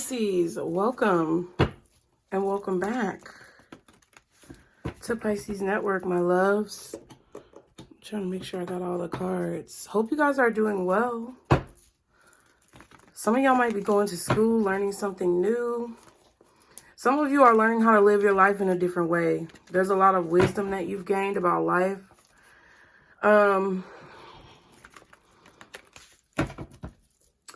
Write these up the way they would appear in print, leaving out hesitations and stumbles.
Pisces, welcome and welcome back to Pisces Network, my loves. I'm trying to make sure I got all the cards. Hope you guys are doing well. Some of y'all might be going to school, learning something new. Some of you are learning how to live your life in a different way. There's a lot of wisdom that you've gained about life.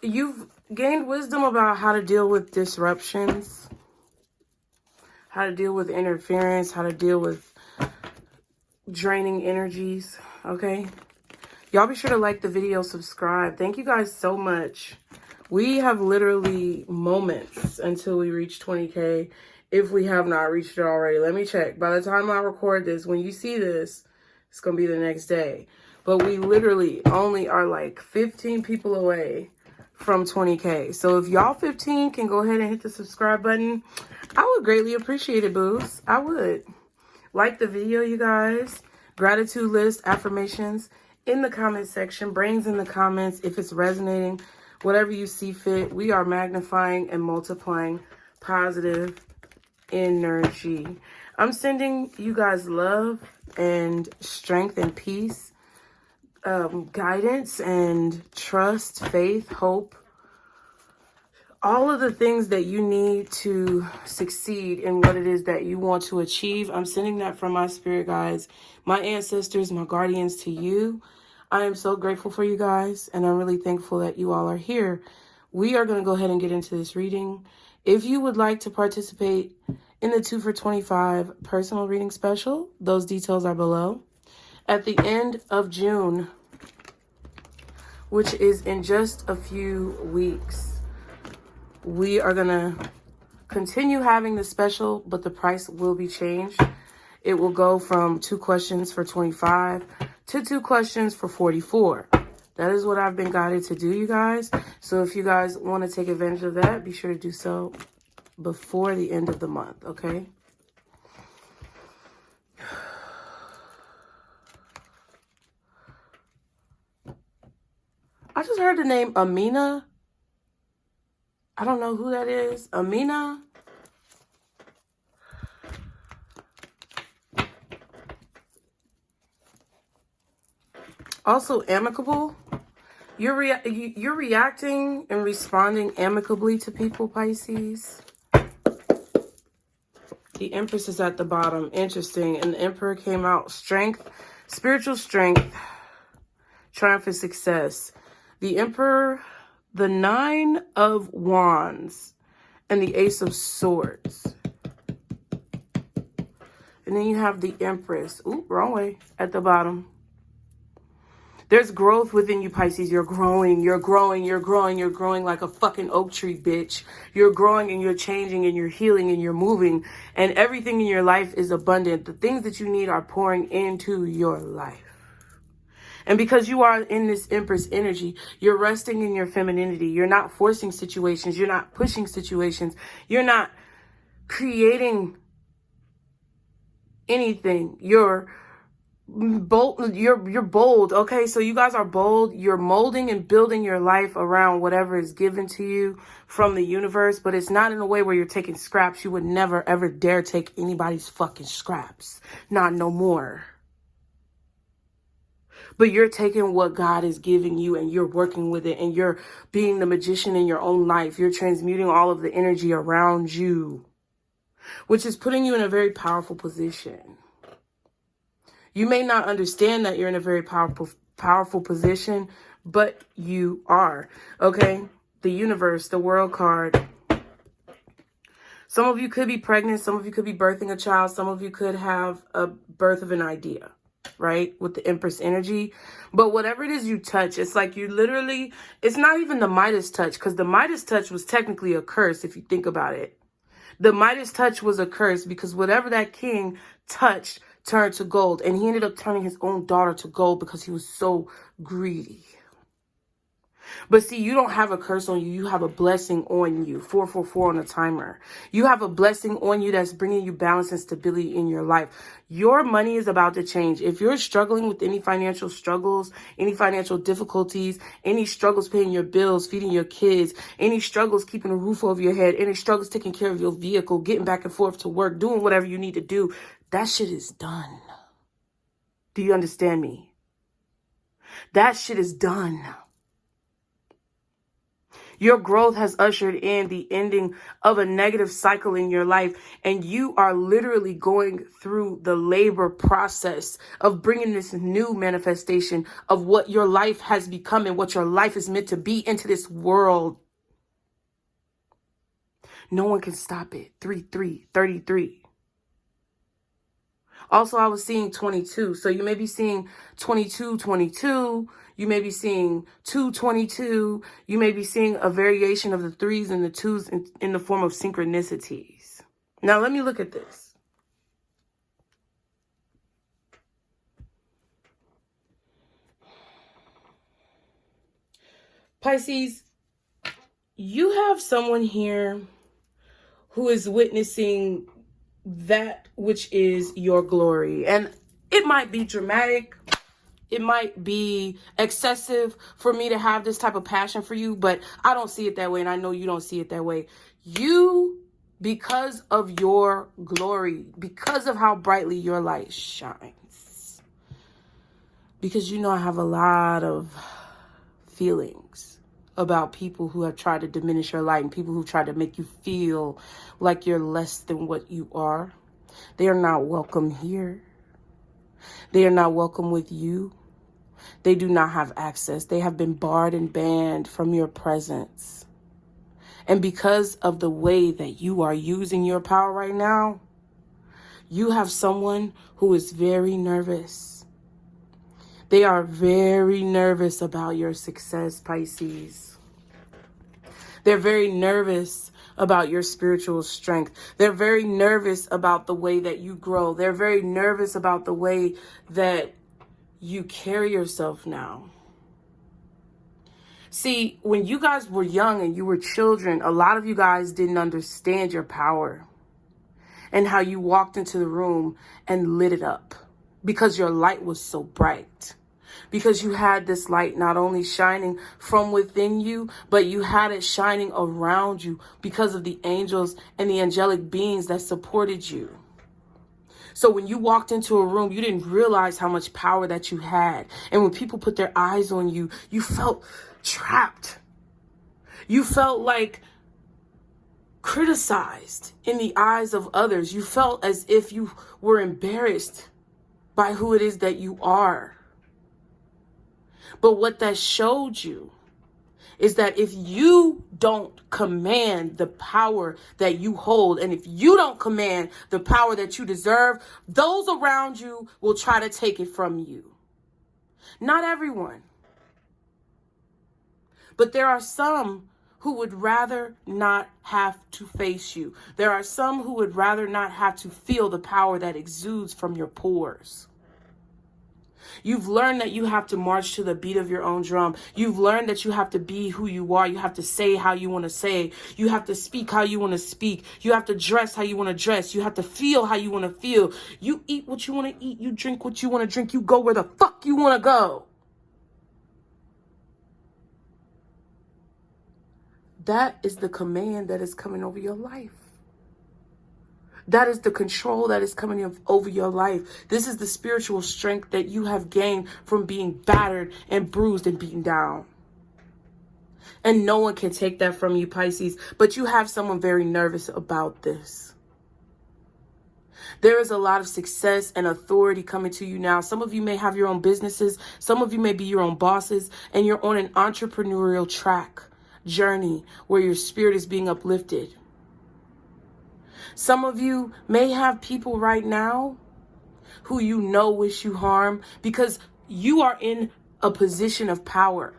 You've gained wisdom about how to deal with disruptions, how to deal with interference, how to deal with draining energies, okay? Y'all be sure to like the video, subscribe. Thank you guys so much. We have literally moments until we reach 20K, if we have not reached it already. Let me check. By the time I record this, when you see this, it's going to be the next day. But we literally only are like 15 people away from 20K. So if y'all 15 can go ahead and hit the subscribe button, I would greatly appreciate it, boos. I would. Like the video, you guys. Gratitude list, affirmations in the comment section. Brains in the comments if it's resonating. Whatever you see fit. We are magnifying and multiplying positive energy. I'm sending you guys love and strength and peace. Guidance and trust, faith, hope, all of the things that you need to succeed in what it is that you want to achieve. I'm sending that from my spirit guides, my ancestors, my guardians to you. I am so grateful for you guys, and I'm really thankful that you all are here. We are going to go ahead and get into this reading. If you would like to participate in the 2 for 25 personal reading special, those details are below. At the end of June, which is in just a few weeks, we are going to continue having the special, but the price will be changed. It will go from 2 questions for 25 to 2 questions for 44. That is what I've been guided to do, you guys. So if you guys want to take advantage of that, be sure to do so before the end of the month, okay? I just heard the name Amina. I don't know who that is. Amina. Also amicable. You're reacting and responding amicably to people, Pisces. The Empress is at the bottom. Interesting. And the Emperor came out. Strength, spiritual strength, triumph and success. The Emperor, the 9 of Wands, and the Ace of Swords. And then you have the Empress. Ooh, wrong way. At the bottom. There's growth within you, Pisces. You're growing, you're growing, you're growing, you're growing like a fucking oak tree, bitch. You're growing and you're changing and you're healing and you're moving. And everything in your life is abundant. The things that you need are pouring into your life. And because you are in this Empress energy, you're resting in your femininity. You're not forcing situations. You're not pushing situations. You're not creating anything. You're bold. You're bold. Okay, so you guys are bold. You're molding and building your life around whatever is given to you from the universe, but it's not in a way where you're taking scraps. You would never ever dare take anybody's fucking scraps. Not no more. But you're taking what God is giving you and you're working with it, and you're being the magician in your own life. You're transmuting all of the energy around you, which is putting you in a very powerful position. You may not understand that you're in a very powerful position, but you are. Okay? The universe, the world card. Some of you could be pregnant. Some of you could be birthing a child. Some of you could have a birth of an idea. Right? With the Empress energy. But whatever it is you touch, it's like you literally, it's not even the Midas touch, because the Midas touch was technically a curse if you think about it. The Midas touch was a curse because whatever that king touched turned to gold. And he ended up turning his own daughter to gold because he was so greedy. But see, you don't have a curse on you. You have a blessing on you. 444 on the timer. You have a blessing on you that's bringing you balance and stability in your life. Your money is about to change. If you're struggling with any financial struggles, any financial difficulties, any struggles paying your bills, feeding your kids, any struggles keeping a roof over your head, any struggles taking care of your vehicle, getting back and forth to work, doing whatever you need to do, that shit is done. Do you understand me? That shit is done. Your growth has ushered in the ending of a negative cycle in your life, and you are literally going through the labor process of bringing this new manifestation of what your life has become and what your life is meant to be into this world. No one can stop it. 33. Also, I was seeing 22. So you may be seeing 22. You may be seeing 222. You may be seeing a variation of the 3s and the 2s in the form of synchronicities. Now, let me look at this. Pisces, you have someone here who is witnessing that which is your glory. And it might be dramatic. It might be excessive for me to have this type of passion for you, but I don't see it that way. And I know you don't see it that way. You, because of your glory, because of how brightly your light shines, because you know I have a lot of feelings about people who have tried to diminish your light and people who try to make you feel like you're less than what you are. They are not welcome here. They are not welcome with you. They do not have access. They have been barred and banned from your presence. And because of the way that you are using your power right now, you have someone who is very nervous. They are very nervous about your success, Pisces. They're very nervous about your spiritual strength. They're very nervous about the way that you grow. They're very nervous about the way that you carry yourself now. See, when you guys were young and you were children, a lot of you guys didn't understand your power and how you walked into the room and lit it up because your light was so bright. Because you had this light not only shining from within you, but you had it shining around you because of the angels and the angelic beings that supported you. So when you walked into a room, you didn't realize how much power that you had. And when people put their eyes on you, you felt trapped. You felt like criticized in the eyes of others. You felt as if you were embarrassed by who it is that you are. But what that showed you is that if you don't command the power that you hold, and if you don't command the power that you deserve, those around you will try to take it from you. Not everyone. But there are some who would rather not have to face you. There are some who would rather not have to feel the power that exudes from your pores. You've learned that you have to march to the beat of your own drum. You've learned that you have to be who you are. You have to say how you want to say. You have to speak how you want to speak. You have to dress how you want to dress. You have to feel how you want to feel. You eat what you want to eat. You drink what you want to drink. You go where the fuck you want to go. That is the command that is coming over your life. That is the control that is coming over your life. This is the spiritual strength that you have gained from being battered and bruised and beaten down. And no one can take that from you, Pisces. But you have someone very nervous about this. There is a lot of success and authority coming to you now. Some of you may have your own businesses. Some of you may be your own bosses. And you're on an entrepreneurial journey where your spirit is being uplifted. Some of you may have people right now who you know wish you harm because you are in a position of power.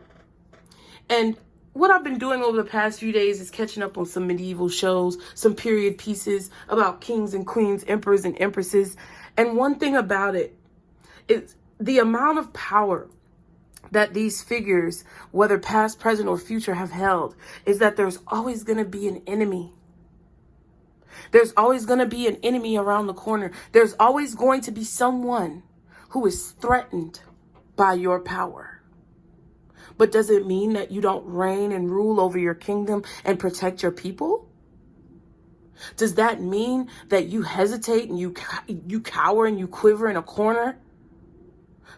And what I've been doing over the past few days is catching up on some medieval shows, some period pieces about kings and queens, emperors and empresses. And one thing about it is the amount of power that these figures, whether past, present, or future, have held is that there's always going to be an enemy. There's always going to be an enemy around the corner. There's always going to be someone who is threatened by your power. But does it mean that you don't reign and rule over your kingdom and protect your people? Does that mean that you hesitate and you cower and you quiver in a corner,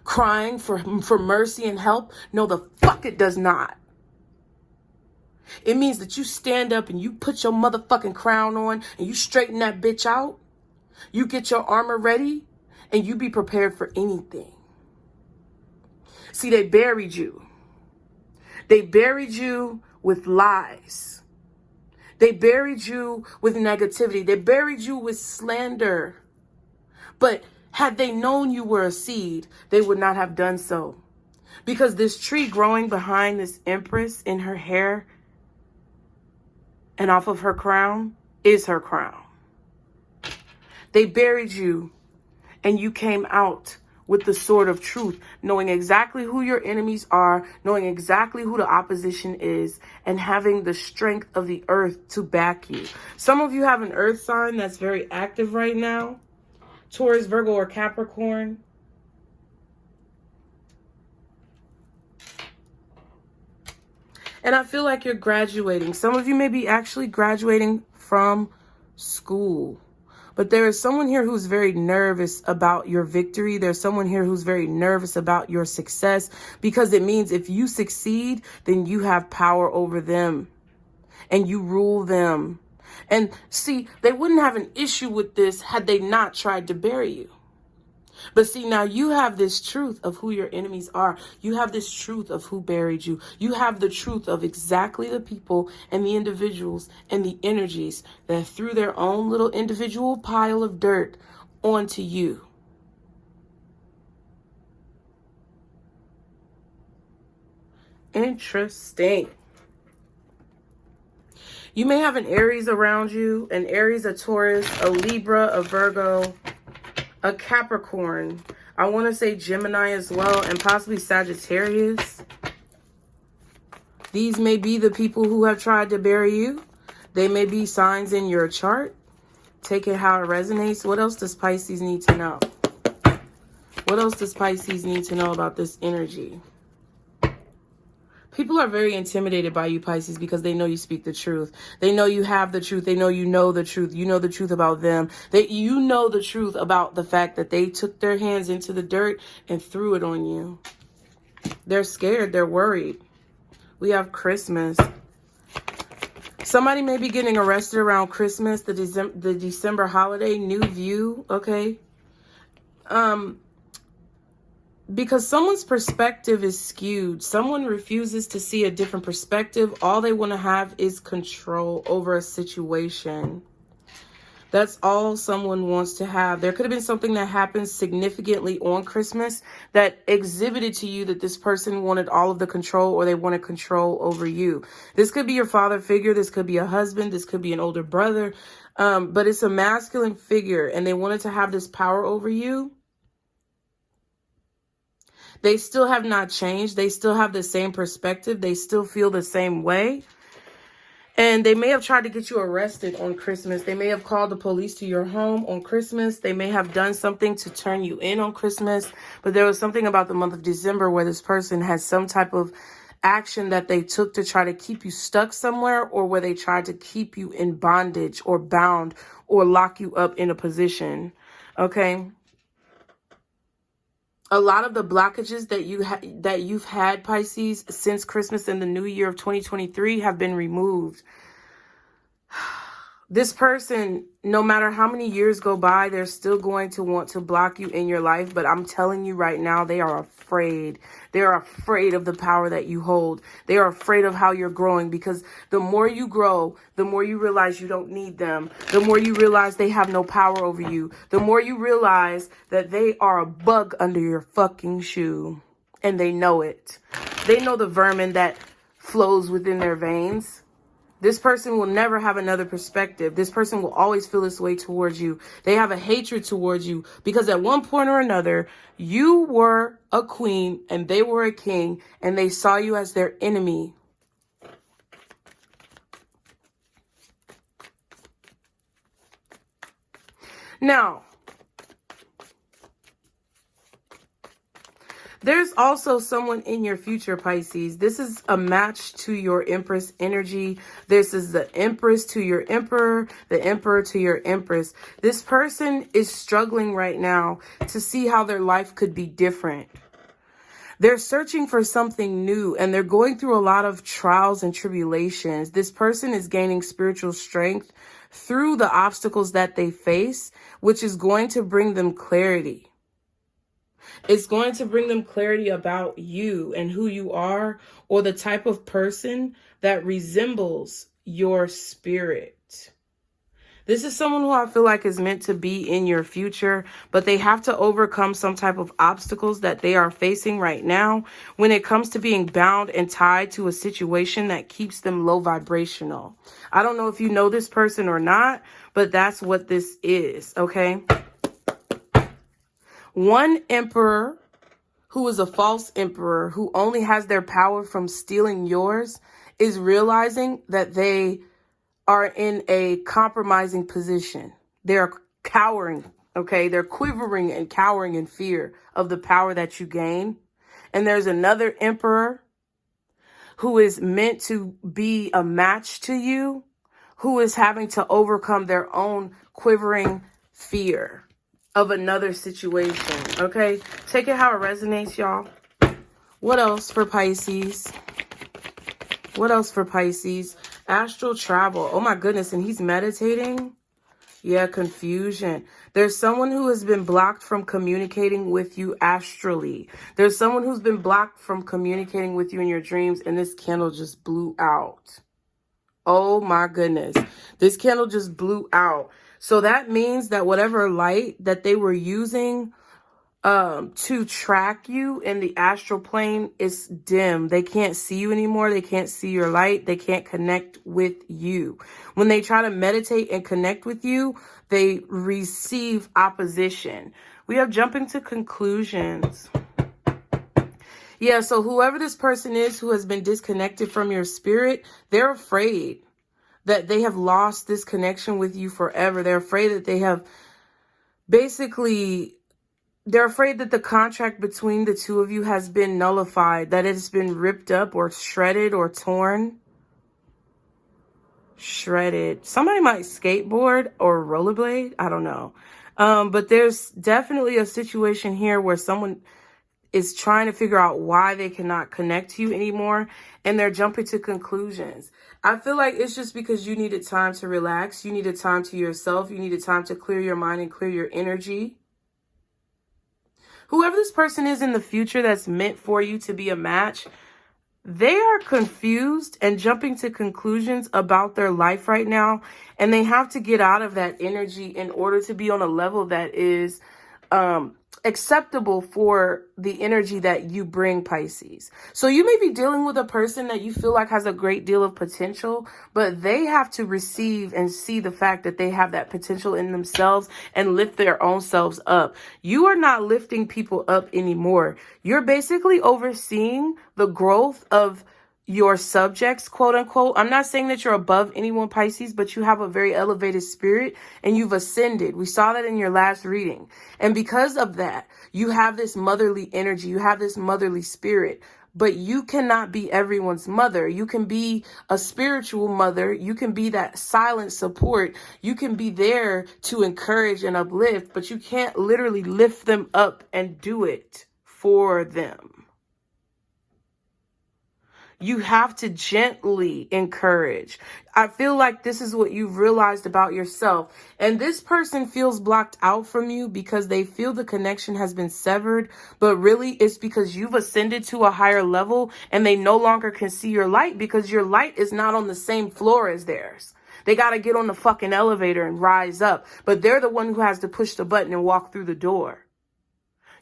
crying for mercy and help? No, the fuck it does not. It means that you stand up and you put your motherfucking crown on and you straighten that bitch out. You get your armor ready and you be prepared for anything. See, they buried you. They buried you with lies. They buried you with negativity. They buried you with slander. But had they known you were a seed, they would not have done so. Because this tree growing behind this Empress in her hair and off of her crown is her crown. They buried you and you came out with the sword of truth, knowing exactly who your enemies are, knowing exactly who the opposition is, and having the strength of the earth to back you. Some of you have an earth sign that's very active right now. Taurus, Virgo, or Capricorn. And I feel like you're graduating. Some of you may be actually graduating from school. But there is someone here who's very nervous about your victory. There's someone here who's very nervous about your success, because it means if you succeed, then you have power over them and you rule them. And see, they wouldn't have an issue with this had they not tried to bury you. But see, now you have this truth of who your enemies are. You have this truth of who buried you. You have the truth of exactly the people and the individuals and the energies that threw their own little individual pile of dirt onto you. Interesting. You may have an Aries around you, an Aries, a Taurus, a Libra, a Virgo, a Capricorn. I want to say Gemini as well, and possibly Sagittarius. These may be the people who have tried to bury you. They may be signs in your chart. Take it how it resonates. What else does Pisces need to know? What else does Pisces need to know about this energy? People are very intimidated by you, Pisces, because they know you speak the truth. They know you have the truth. They know you know the truth. You know the truth about them. You know the truth about the fact that they took their hands into the dirt and threw it on you. They're scared. They're worried. We have Christmas. Somebody may be getting arrested around Christmas, the December holiday, new view, okay? Because someone's perspective is skewed. Someone refuses to see a different perspective. All they want to have is control over a situation. That's all someone wants to have. There could have been something that happened significantly on Christmas that exhibited to you that this person wanted all of the control, or they wanted control over you. This could be your father figure. This could be a husband. This could be an older brother. But it's a masculine figure, and they wanted to have this power over you. They still have not changed. They still have the same perspective. They still feel the same way. And they may have tried to get you arrested on Christmas. They may have called the police to your home on Christmas. They may have done something to turn you in on Christmas. But there was something about the month of December where this person had some type of action that they took to try to keep you stuck somewhere, or where they tried to keep you in bondage or bound or lock you up in a position. Okay. A lot of the blockages that you've had, Pisces, since Christmas and the new year of 2023 have been removed. This person, no matter how many years go by, they're still going to want to block you in your life. But I'm telling you right now, they are afraid. They are afraid of the power that you hold. They are afraid of how you're growing, because the more you grow, the more you realize you don't need them. The more you realize they have no power over you. The more you realize that they are a bug under your fucking shoe. And they know it. They know the vermin that flows within their veins. This person will never have another perspective. This person will always feel this way towards you. They have a hatred towards you because at one point or another, you were a queen and they were a king and they saw you as their enemy. Now, there's also someone in your future, Pisces. This is a match to your Empress energy. This is the Empress to your Emperor, the Emperor to your Empress. This person is struggling right now to see how their life could be different. They're searching for something new and they're going through a lot of trials and tribulations. This person is gaining spiritual strength through the obstacles that they face, which is going to bring them clarity. It's going to bring them clarity about you and who you are, or the type of person that resembles your spirit. This is someone who I feel like is meant to be in your future, but they have to overcome some type of obstacles that they are facing right now when it comes to being bound and tied to a situation that keeps them low vibrational. I don't know if you know this person or not, but that's what this is, okay? One emperor who is a false emperor who only has their power from stealing yours is realizing that they are in a compromising position. They're cowering, okay? They're quivering and cowering in fear of the power that you gain. And there's another emperor who is meant to be a match to you, who is having to overcome their own quivering fear of another situation, okay? Take it how it resonates, y'all. What else for Pisces? What else for Pisces? Astral travel. Oh my goodness, and he's meditating? Yeah, confusion. There's someone who has been blocked from communicating with you astrally. There's someone who's been blocked from communicating with you in your dreams, and this candle just blew out. Oh my goodness. This candle just blew out. So that means that whatever light that they were using to track you in the astral plane is dim. They can't see you anymore. They can't see your light. They can't connect with you. When they try to meditate and connect with you, they receive opposition. We have jumping to conclusions. Yeah, so whoever this person is who has been disconnected from your spirit, they're afraid that they have lost this connection with you forever. They're afraid that they have they're afraid that the contract between the two of you has been nullified, that it's been ripped up or shredded or torn. Shredded. Somebody might skateboard or rollerblade. I don't know. But there's definitely a situation here where someone is trying to figure out why they cannot connect to you anymore, and they're jumping to conclusions. I feel like it's just because you needed time to relax. You needed time to yourself. You needed time to clear your mind and clear your energy. Whoever this person is in the future that's meant for you to be a match, they are confused and jumping to conclusions about their life right now. And they have to get out of that energy in order to be on a level that is acceptable for the energy that you bring, Pisces. So you may be dealing with a person that you feel like has a great deal of potential, but they have to receive and see the fact that they have that potential in themselves and lift their own selves up. You are not lifting people up anymore. You're basically overseeing the growth of your subjects, quote unquote. I'm not saying that you're above anyone, Pisces, but you have a very elevated spirit and you've ascended. We saw that in your last reading. And because of that, you have this motherly energy. You have this motherly spirit, but you cannot be everyone's mother. You can be a spiritual mother. You can be that silent support. You can be there to encourage and uplift, but you can't literally lift them up and do it for them. You have to gently encourage. I feel like this is what you've realized about yourself. And this person feels blocked out from you because they feel the connection has been severed. But really, it's because you've ascended to a higher level and they no longer can see your light because your light is not on the same floor as theirs. They got to get on the fucking elevator and rise up. But they're the one who has to push the button and walk through the door.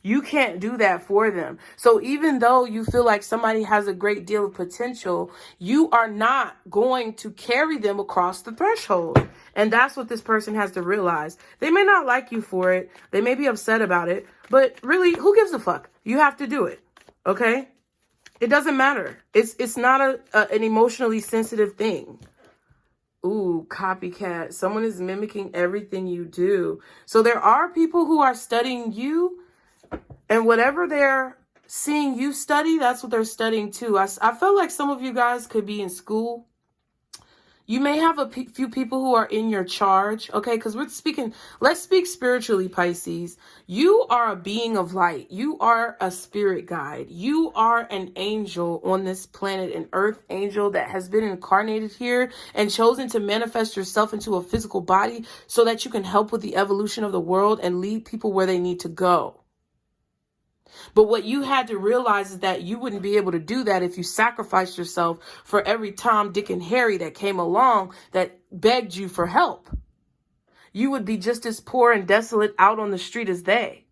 You can't do that for them. So even though you feel like somebody has a great deal of potential, you are not going to carry them across the threshold. And that's what this person has to realize. They may not like you for it. They may be upset about it. But really, who gives a fuck? You have to do it. Okay? It doesn't matter. It's not an emotionally sensitive thing. Ooh, copycat. Someone is mimicking everything you do. So there are people who are studying you, and whatever they're seeing you study, that's what they're studying too. I felt like some of you guys could be in school. You may have a few people who are in your charge, okay? Because let's speak spiritually, Pisces. You are a being of light. You are a spirit guide. You are an angel on this planet, an earth angel that has been incarnated here and chosen to manifest yourself into a physical body so that you can help with the evolution of the world and lead people where they need to go. But what you had to realize is that you wouldn't be able to do that if you sacrificed yourself for every Tom, Dick, and Harry that came along that begged you for help. You would be just as poor and desolate out on the street as they.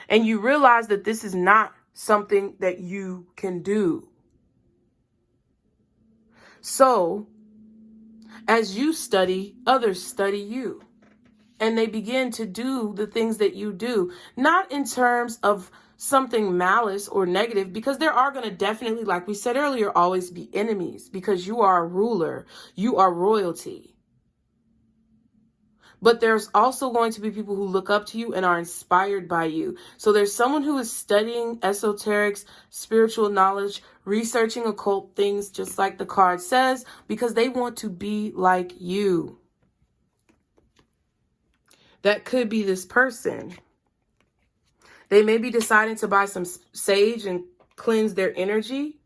And you realize that this is not something that you can do. So, as you study, others study you. And they begin to do the things that you do, not in terms of something malice or negative, because there are going to definitely, like we said earlier, always be enemies because you are a ruler, you are royalty. But there's also going to be people who look up to you and are inspired by you. So there's someone who is studying esoterics, spiritual knowledge, researching occult things, just like the card says, because they want to be like you. That could be this person. They may be deciding to buy some sage and cleanse their energy.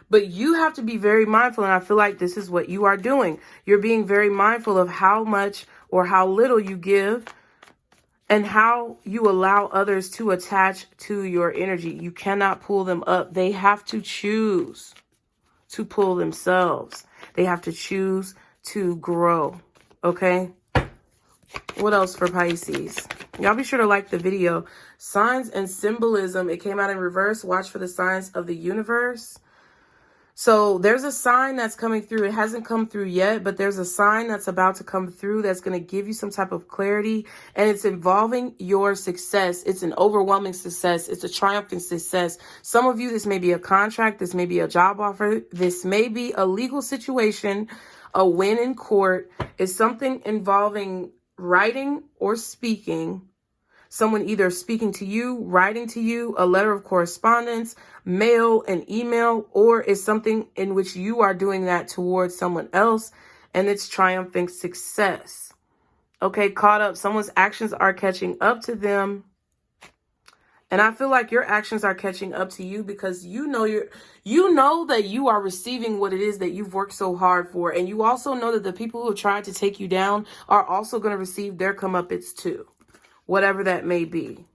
But you have to be very mindful, and I feel like this is what you are doing. You're being very mindful of how much or how little you give and how you allow others to attach to your energy. You cannot pull them up. They have to choose to pull themselves. They have to choose to grow. Okay? What else for Pisces? Y'all be sure to like the video. Signs and symbolism. It came out in reverse. Watch for the signs of the universe. So there's a sign that's coming through. It hasn't come through yet, but there's a sign that's about to come through that's going to give you some type of clarity. And it's involving your success. It's an overwhelming success. It's a triumphant success. Some of you, this may be a contract. This may be a job offer. This may be a legal situation, a win in court. It's something involving writing or speaking, someone either speaking to you, writing to you, a letter of correspondence, mail, an email, or is something in which you are doing that towards someone else and it's triumphant success. Okay, caught up. Someone's actions are catching up to them. And I feel like your actions are catching up to you because you know that you are receiving what it is that you've worked so hard for. And you also know that the people who have tried to take you down are also going to receive their comeuppance too, whatever that may be.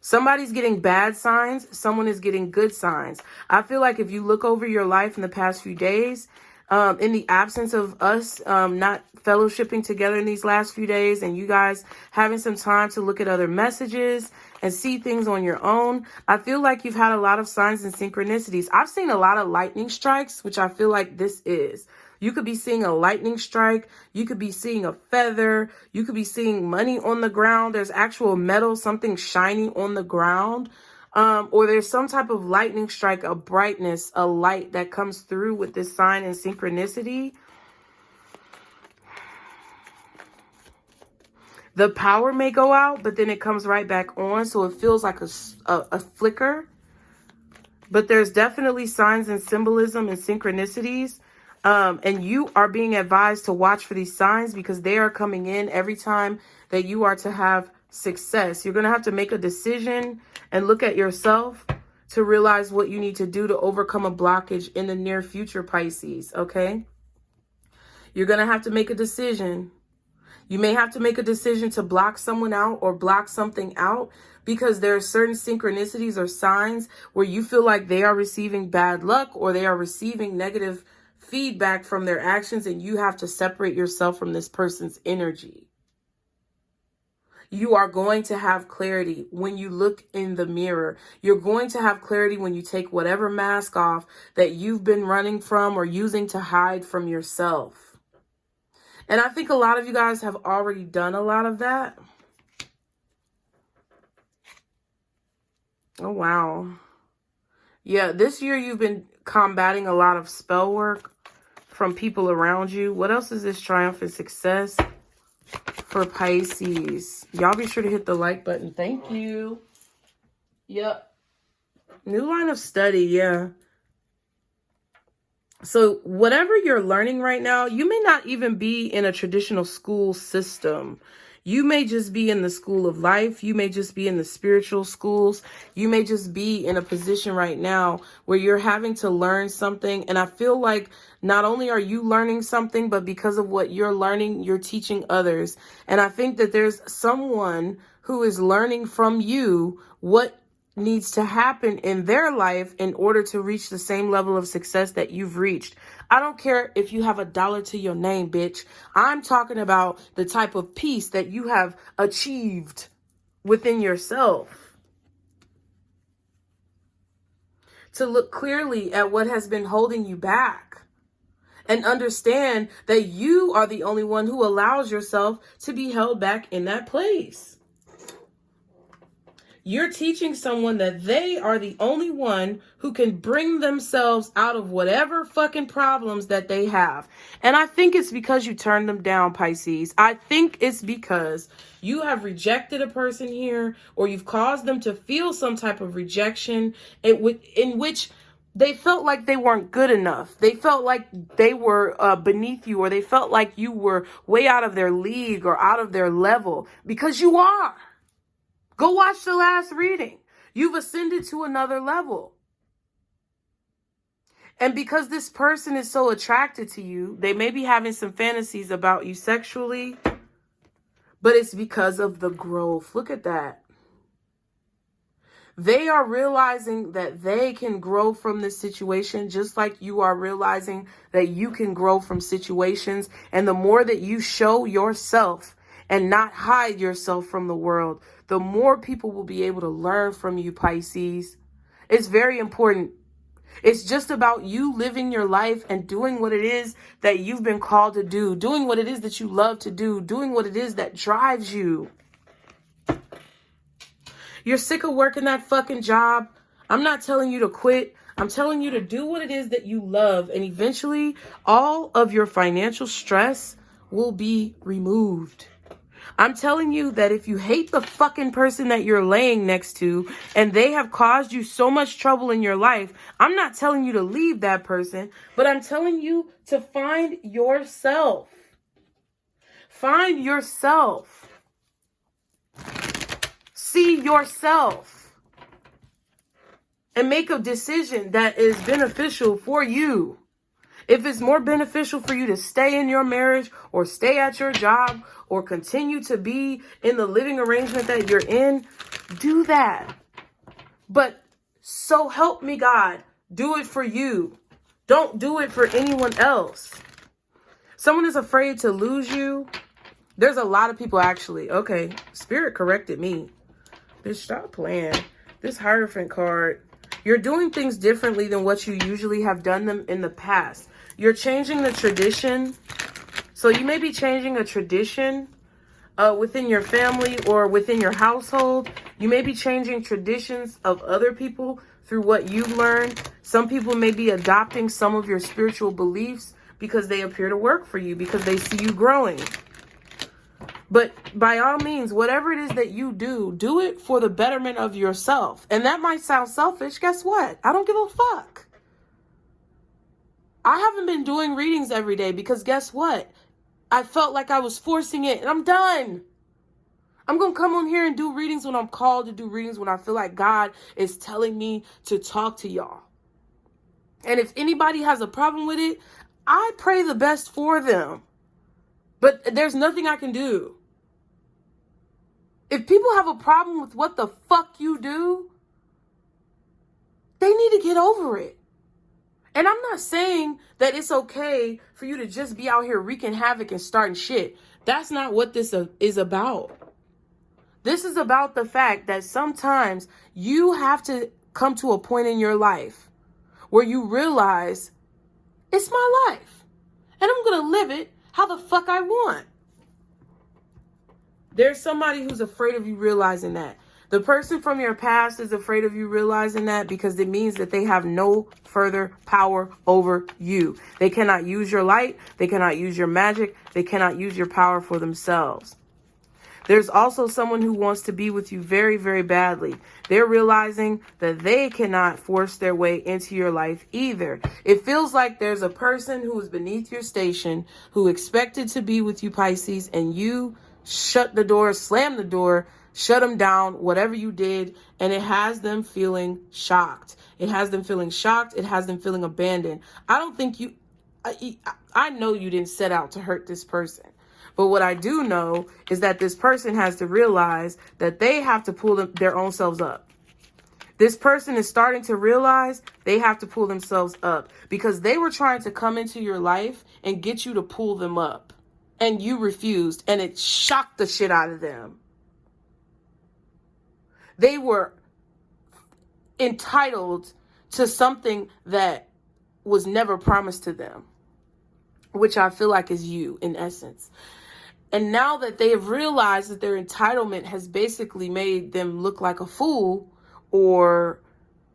Somebody's getting bad signs. Someone is getting good signs. I feel like if you look over your life in the past few days, in the absence of us not fellowshipping together in these last few days and you guys having some time to look at other messages and see things on your own, I feel like you've had a lot of signs and synchronicities. I've seen a lot of lightning strikes, which I feel like this is. You could be seeing a lightning strike. You could be seeing a feather. You could be seeing money on the ground. There's actual metal, something shiny on the ground. Or there's some type of lightning strike, a brightness, a light that comes through with this sign and synchronicity. The power may go out, but then it comes right back on. So it feels like a flicker. But there's definitely signs and symbolism and synchronicities. And you are being advised to watch for these signs because they are coming in every time that you are to have success. You're going to have to make a decision and look at yourself to realize what you need to do to overcome a blockage in the near future, Pisces. Okay? You're going to have to make a decision. You may have to make a decision to block someone out or block something out because there are certain synchronicities or signs where you feel like they are receiving bad luck or they are receiving negative feedback from their actions and you have to separate yourself from this person's energy. You are going to have clarity when you look in the mirror. You're going to have clarity when you take whatever mask off that you've been running from or using to hide from yourself. And I think a lot of you guys have already done a lot of that. Oh, wow. Yeah, this year you've been combating a lot of spell work from people around you. What else is this triumphant success for Pisces? Y'all be sure to hit the like button. Thank you. Yep. New line of study, yeah. So whatever you're learning right now, you may not even be in a traditional school system. You may just be in the school of life. You may just be in the spiritual schools. You may just be in a position right now where you're having to learn something. And I feel like not only are you learning something, but because of what you're learning, you're teaching others. And I think that there's someone who is learning from you what needs to happen in their life in order to reach the same level of success that you've reached. I don't care if you have $1 to your name, bitch. I'm talking about the type of peace that you have achieved within yourself. To look clearly at what has been holding you back and understand that you are the only one who allows yourself to be held back in that place. You're teaching someone that they are the only one who can bring themselves out of whatever fucking problems that they have. And I think it's because you turned them down, Pisces. I think it's because you have rejected a person here, or you've caused them to feel some type of rejection in which they felt like they weren't good enough. They felt like they were beneath you, or they felt like you were way out of their league or out of their level, because you are. Go watch the last reading. You've ascended to another level. And because this person is so attracted to you, they may be having some fantasies about you sexually, but it's because of the growth. Look at that. They are realizing that they can grow from this situation, just like you are realizing that you can grow from situations. And the more that you show yourself and not hide yourself from the world, the more people will be able to learn from you, Pisces. It's very important. It's just about you living your life and doing what it is that you've been called to do, doing what it is that you love to do, doing what it is that drives you. You're sick of working that fucking job. I'm not telling you to quit. I'm telling you to do what it is that you love. And eventually, all of your financial stress will be removed. I'm telling you that if you hate the fucking person that you're laying next to and they have caused you so much trouble in your life, I'm not telling you to leave that person, but I'm telling you to find yourself. Find yourself. See yourself. And make a decision that is beneficial for you. If it's more beneficial for you to stay in your marriage or stay at your job or continue to be in the living arrangement that you're in, do that. But so help me God, do it for you. Don't do it for anyone else. Someone is afraid to lose you. There's a lot of people actually. Okay, Spirit corrected me. Bitch, stop playing. This Hierophant card. You're doing things differently than what you usually have done them in the past. You're changing the tradition. So you may be changing a tradition within your family or within your household. You may be changing traditions of other people through what you've learned. Some people may be adopting some of your spiritual beliefs because they appear to work for you, because they see you growing. But by all means, whatever it is that you do, do it for the betterment of yourself. And that might sound selfish. Guess what? I don't give a fuck. I haven't been doing readings every day because guess what? I felt like I was forcing it, and I'm done. I'm going to come on here and do readings when I'm called to do readings, when I feel like God is telling me to talk to y'all. And if anybody has a problem with it, I pray the best for them. But there's nothing I can do. If people have a problem with what the fuck you do, they need to get over it. And I'm not saying that it's okay for you to just be out here wreaking havoc and starting shit. That's not what this is about. This is about the fact that sometimes you have to come to a point in your life where you realize it's my life and I'm going to live it how the fuck I want. There's somebody who's afraid of you realizing that. The person from your past is afraid of you realizing that because it means that they have no further power over you. They cannot use your light. They cannot use your magic. They cannot use your power for themselves. There's also someone who wants to be with you very, very badly. They're realizing that they cannot force their way into your life either. It feels like there's a person who is beneath your station who expected to be with you, Pisces, and you shut the door, slam the door, shut them down, whatever you did, and it has them feeling shocked. It has them feeling shocked. It has them feeling abandoned. I don't think you, I know you didn't set out to hurt this person. But what I do know is that this person has to realize that they have to pull their own selves up. This person is starting to realize they have to pull themselves up because they were trying to come into your life and get you to pull them up. And you refused, and it shocked the shit out of them. They were entitled to something that was never promised to them, which I feel like is you in essence. And now that they have realized that their entitlement has basically made them look like a fool or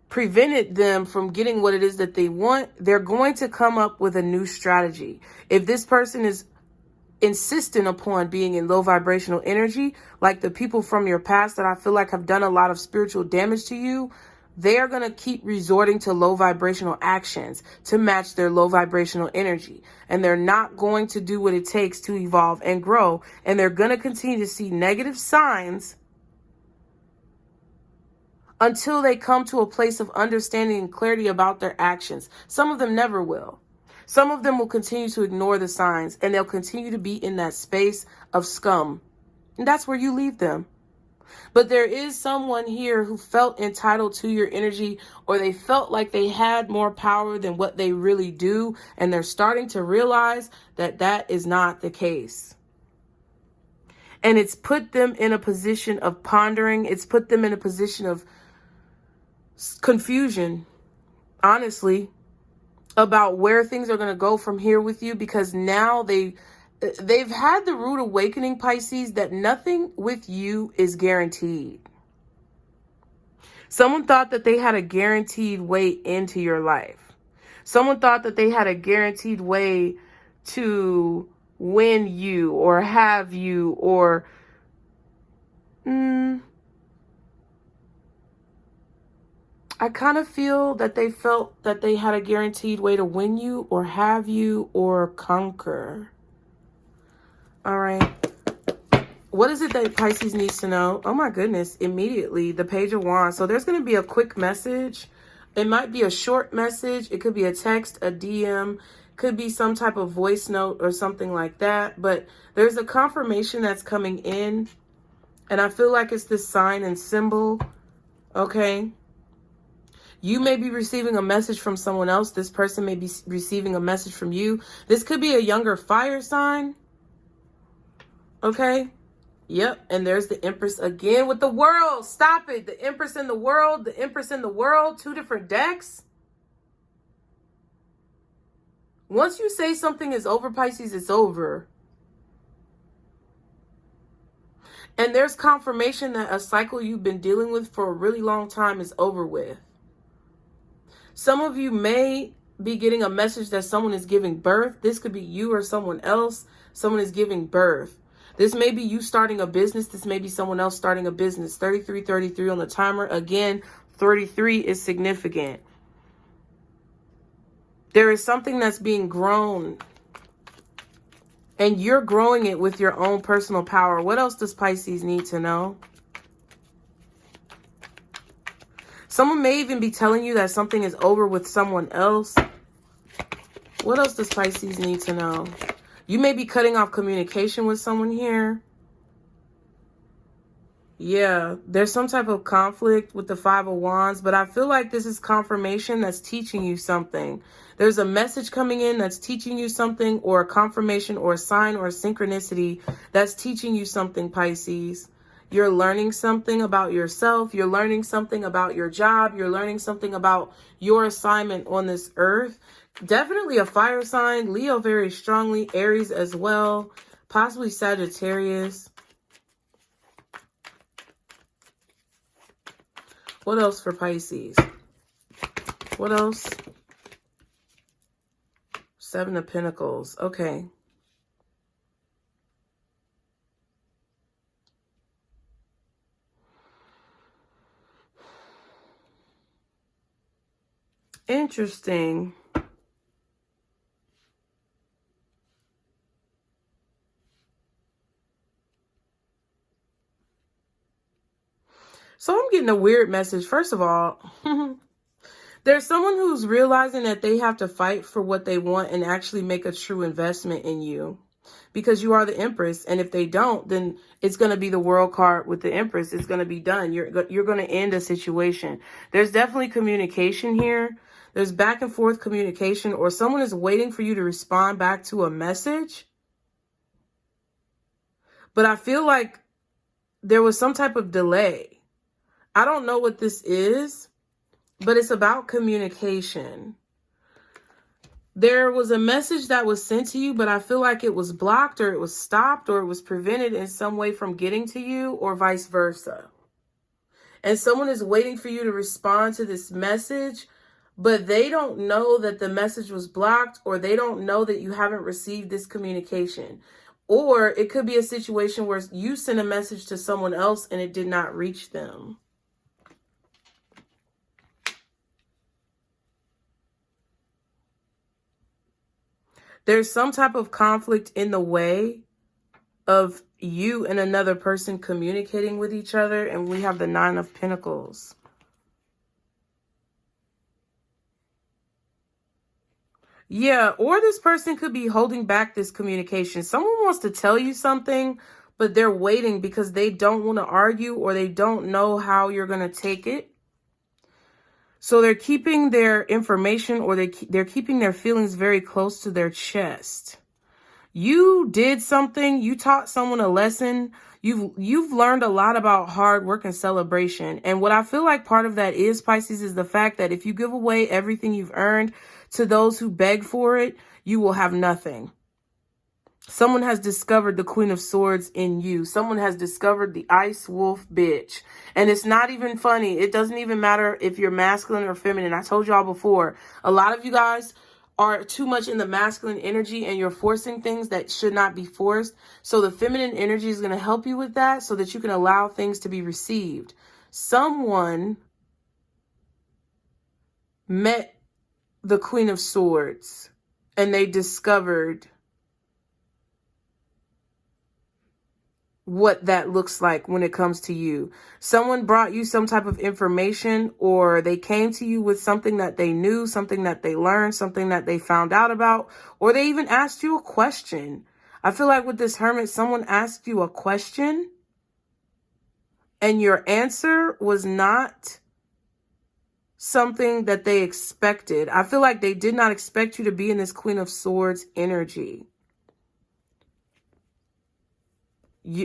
prevented them from getting what it is that they want, they're going to come up with a new strategy. If this person is insistent upon being in low vibrational energy, like the people from your past that I feel like have done a lot of spiritual damage to you, they are going to keep resorting to low vibrational actions to match their low vibrational energy. And they're not going to do what it takes to evolve and grow. And they're going to continue to see negative signs until they come to a place of understanding and clarity about their actions. Some of them never will. Some of them will continue to ignore the signs, and they'll continue to be in that space of scum. And that's where you leave them. But there is someone here who felt entitled to your energy, or they felt like they had more power than what they really do. And they're starting to realize that that is not the case. And it's put them in a position of pondering. It's put them in a position of confusion, honestly, about where things are going to go from here with you, because now they've had the rude awakening, Pisces, that nothing with you is guaranteed. Someone thought that they had a guaranteed way into your life. Someone thought that they had a guaranteed way to win you or have you or I kind of feel that they felt that they had a guaranteed way to win you or have you or conquer. All right. What is it that Pisces needs to know? Oh my goodness. Immediately, the Page of Wands. So there's going to be a quick message. It might be a short message. It could be a text, a DM, could be some type of voice note or something like that. But there's a confirmation that's coming in. And I feel like it's this sign and symbol. Okay. You may be receiving a message from someone else. This person may be receiving a message from you. This could be a younger fire sign. Okay. Yep. And there's the Empress again with the world. Stop it. The Empress in the world. The Empress in the world. Two different decks. Once you say something is over, Pisces, it's over. And there's confirmation that a cycle you've been dealing with for a really long time is over with. Some of you may be getting a message that someone is giving birth. This could be you or someone else. Someone is giving birth. This may be you starting a business. This may be someone else starting a business. 3333 on the timer. Again, 33 is significant. There is something that's being grown. And you're growing it with your own personal power. What else does Pisces need to know? Someone may even be telling you that something is over with someone else. What else does Pisces need to know? You may be cutting off communication with someone here. Yeah, there's some type of conflict with the Five of Wands, but I feel like this is confirmation that's teaching you something. There's a message coming in that's teaching you something, or a confirmation or a sign or a synchronicity that's teaching you something, Pisces. You're learning something about yourself. You're learning something about your job. You're learning something about your assignment on this earth. Definitely a fire sign. Leo very strongly. Aries as well. Possibly Sagittarius. What else for Pisces? What else? Seven of Pentacles. Okay. Interesting. So I'm getting a weird message. First of all, there's someone who's realizing that they have to fight for what they want and actually make a true investment in you. Because you are the Empress, and if they don't, then it's going to be the World card with the Empress. It's going to be done. You're going to end a situation. There's definitely communication here. There's back and forth communication, or someone is waiting for you to respond back to a message. But I feel like there was some type of delay. I don't know what this is, but it's about communication. There was a message that was sent to you, but I feel like it was blocked, or it was stopped, or it was prevented in some way from getting to you, or vice versa. And someone is waiting for you to respond to this message, but they don't know that the message was blocked, or they don't know that you haven't received this communication. Or it could be a situation where you sent a message to someone else and it did not reach them. There's some type of conflict in the way of you and another person communicating with each other. And we have the Nine of Pentacles. Yeah, or this person could be holding back this communication. Someone wants to tell you something, but they're waiting because they don't want to argue, or they don't know how you're going to take it. So they're keeping their information, or they're keeping their feelings very close to their chest. You did something, you taught someone a lesson. You've learned a lot about hard work and celebration. And what I feel like part of that is, Pisces, is the fact that if you give away everything you've earned to those who beg for it, you will have nothing. Someone has discovered the Queen of Swords in you. Someone has discovered the Ice Wolf bitch. And it's not even funny. It doesn't even matter if you're masculine or feminine. I told y'all before, a lot of you guys are too much in the masculine energy, and you're forcing things that should not be forced. So the feminine energy is going to help you with that, so that you can allow things to be received. Someone met the Queen of Swords, and they discovered what that looks like when it comes to you. Someone brought you some type of information, or they came to you with something that they knew, something that they learned, something that they found out about, or they even asked you a question. I feel like with this Hermit, someone asked you a question and your answer was not something that they expected. I feel like they did not expect you to be in this Queen of Swords energy.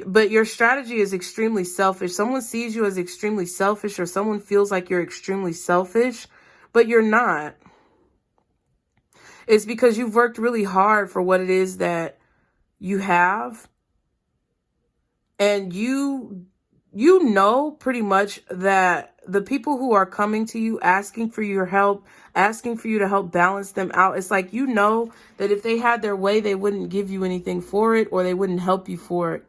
But your strategy is extremely selfish. Someone sees you as extremely selfish, or someone feels like you're extremely selfish, but you're not. It's because you've worked really hard for what it is that you have. And you know pretty much that the people who are coming to you, asking for your help, asking for you to help balance them out, it's like, you know that if they had their way, they wouldn't give you anything for it, or they wouldn't help you for it.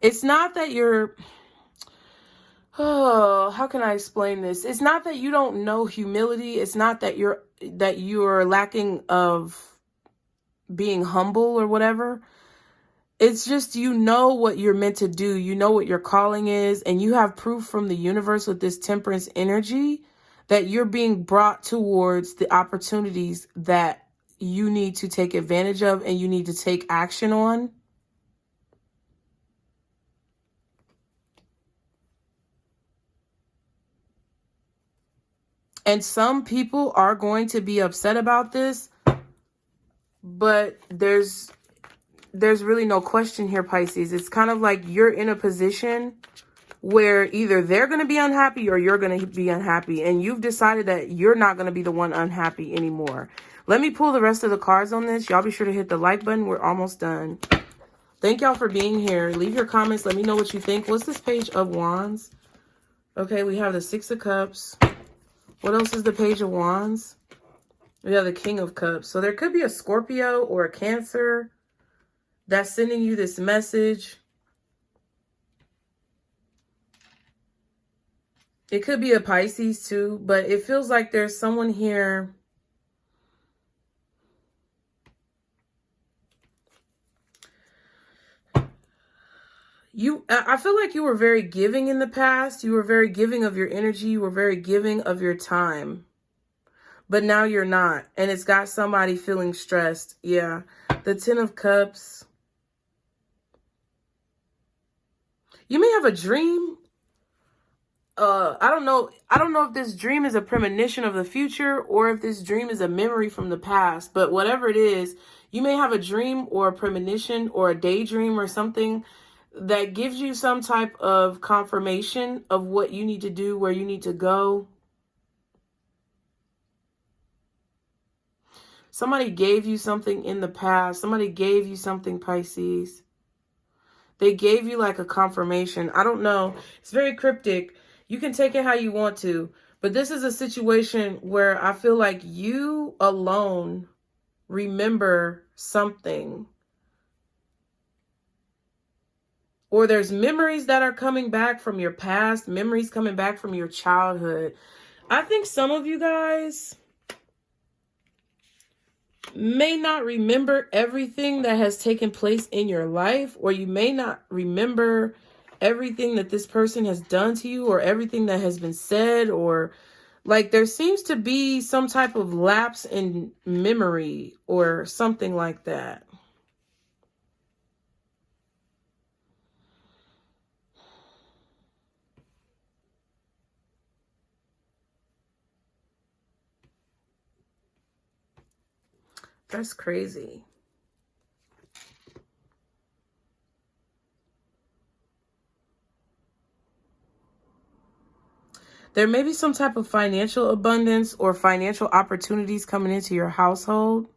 It's not that you're, oh, how can I explain this? It's not that you don't know humility. It's not that you're lacking of being humble or whatever. It's just, you know what you're meant to do. You know what your calling is, and you have proof from the universe with this Temperance energy that you're being brought towards the opportunities that you need to take advantage of and you need to take action on. And some people are going to be upset about this, but there's really no question here, Pisces. It's kind of like you're in a position where either they're going to be unhappy or you're going to be unhappy. And you've decided that you're not going to be the one unhappy anymore. Let me pull the rest of the cards on this. Y'all be sure to hit the like button. We're almost done. Thank y'all for being here. Leave your comments. Let me know what you think. What's this Page of Wands? Okay, we have the Six of Cups. What else is the Page of Wands? We have the King of Cups. So there could be a Scorpio or a Cancer that's sending you this message. It could be a Pisces too, but it feels like there's someone here. I feel like you were very giving in the past. You were very giving of your energy. You were very giving of your time. But now you're not. And it's got somebody feeling stressed. Yeah. The Ten of Cups. You may have a dream. I don't know if this dream is a premonition of the future or if this dream is a memory from the past. But whatever it is, you may have a dream or a premonition or a daydream or something that gives you some type of confirmation of what you need to do, where you need to go. Somebody gave you something in the past. Somebody gave you something, Pisces. They gave you like a confirmation. I don't know. It's very cryptic. You can take it how you want to. But this is a situation where I feel like you alone remember something. Or there's memories that are coming back from your past. Memories coming back from your childhood. I think some of you guys may not remember everything that has taken place in your life, or you may not remember everything that this person has done to you or everything that has been said, or like there seems to be some type of lapse in memory or something like that. That's crazy. There may be some type of financial abundance or financial opportunities coming into your household.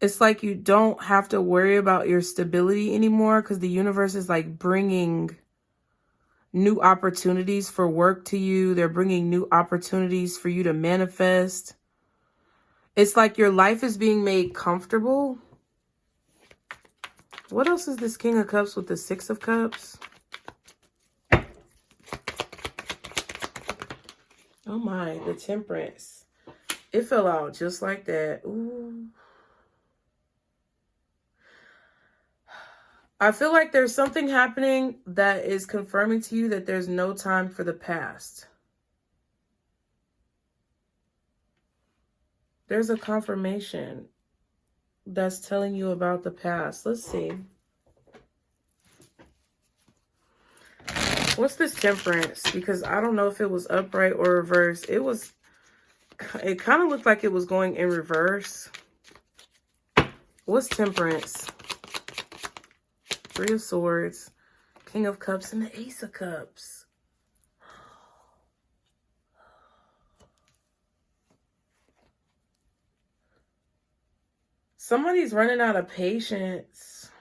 It's like you don't have to worry about your stability anymore because the universe is like bringing new opportunities for work to you. They're bringing new opportunities for you to manifest. It's like your life is being made comfortable. What else is this King of Cups with the Six of Cups? Oh my, the Temperance. It fell out just like that. Ooh. I feel like there's something happening that is confirming to you that there's no time for the past. There's a confirmation that's telling you about the past. Let's see. What's this Temperance? Because I don't know if it was upright or reversed. It kind of looked like it was going in reverse. What's Temperance? Three of Swords, King of Cups, and the Ace of Cups. Somebody's running out of patience.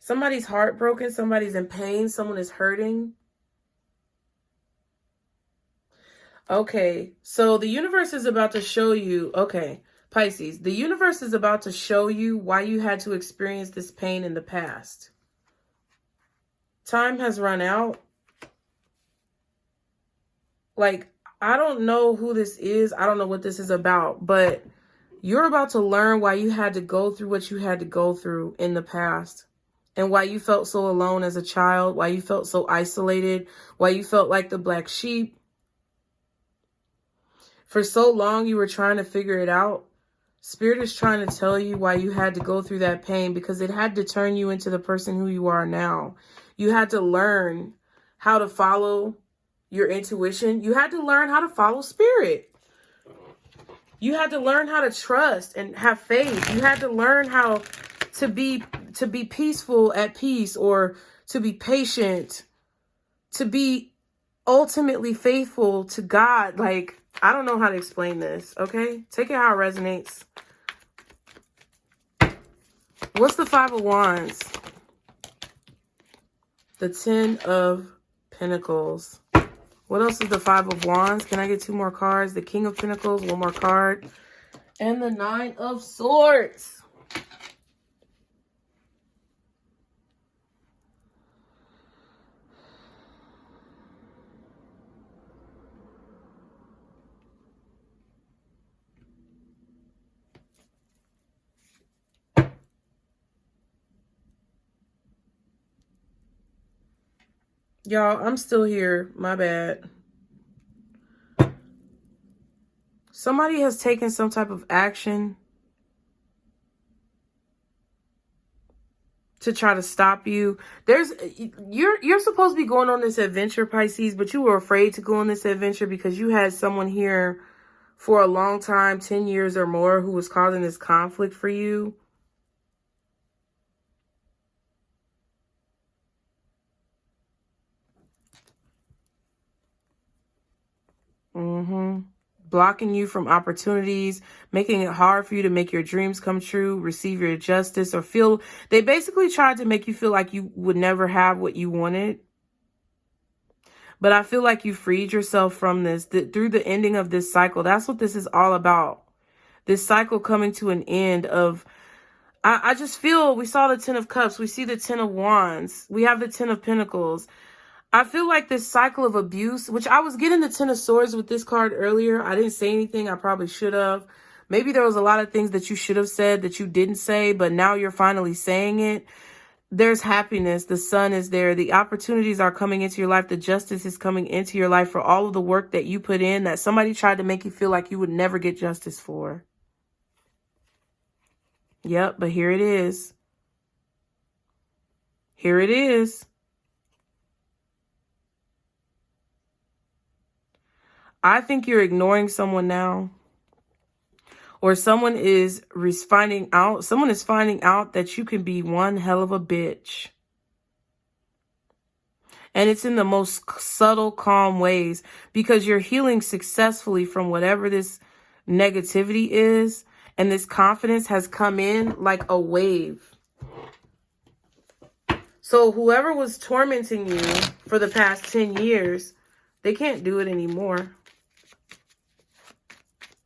Somebody's heartbroken. Somebody's in pain. Someone is hurting. Okay, so the universe is about to show you, okay, Pisces, the universe is about to show you why you had to experience this pain in the past. Time has run out. Like, I don't know who this is. I don't know what this is about, but you're about to learn why you had to go through what you had to go through in the past, and why you felt so alone as a child, why you felt so isolated, why you felt like the black sheep. For so long, you were trying to figure it out. Spirit is trying to tell you why you had to go through that pain, because it had to turn you into the person who you are now. You had to learn how to follow your intuition. You had to learn how to follow spirit. You had to learn how to trust and have faith. You had to learn how to be peaceful at peace, or to be patient, to be ultimately faithful to God. Like, I don't know how to explain this, okay? Take it how it resonates. What's the Five of Wands? The Ten of Pentacles. What else is the Five of Wands? Can I get 2 more cards? The King of Pentacles, 1 more card. And the Nine of Swords. Y'all, I'm still here. My bad. Somebody has taken some type of action to try to stop you. You're supposed to be going on this adventure, Pisces, but you were afraid to go on this adventure because you had someone here for a long time, 10 years or more, who was causing this conflict for you. Blocking you from opportunities, making it hard for you to make your dreams come true, receive your justice, or feel... They basically tried to make you feel like you would never have what you wanted. But I feel like you freed yourself from this through the ending of this cycle. That's what this is all about. This cycle coming to an end of... I just feel... We saw the Ten of Cups. We see the Ten of Wands. We have the Ten of Pentacles. I feel like this cycle of abuse, which I was getting the Ten of Swords with this card earlier. I didn't say anything. I probably should have. Maybe there was a lot of things that you should have said that you didn't say, but now you're finally saying it. There's happiness. The sun is there. The opportunities are coming into your life. The justice is coming into your life for all of the work that you put in, that somebody tried to make you feel like you would never get justice for. Yep, but here it is. Here it is. I think you're ignoring someone now. Or someone is finding out that you can be one hell of a bitch. And it's in the most subtle, calm ways, because you're healing successfully from whatever this negativity is. And this confidence has come in like a wave. So whoever was tormenting you for the past 10 years, they can't do it anymore.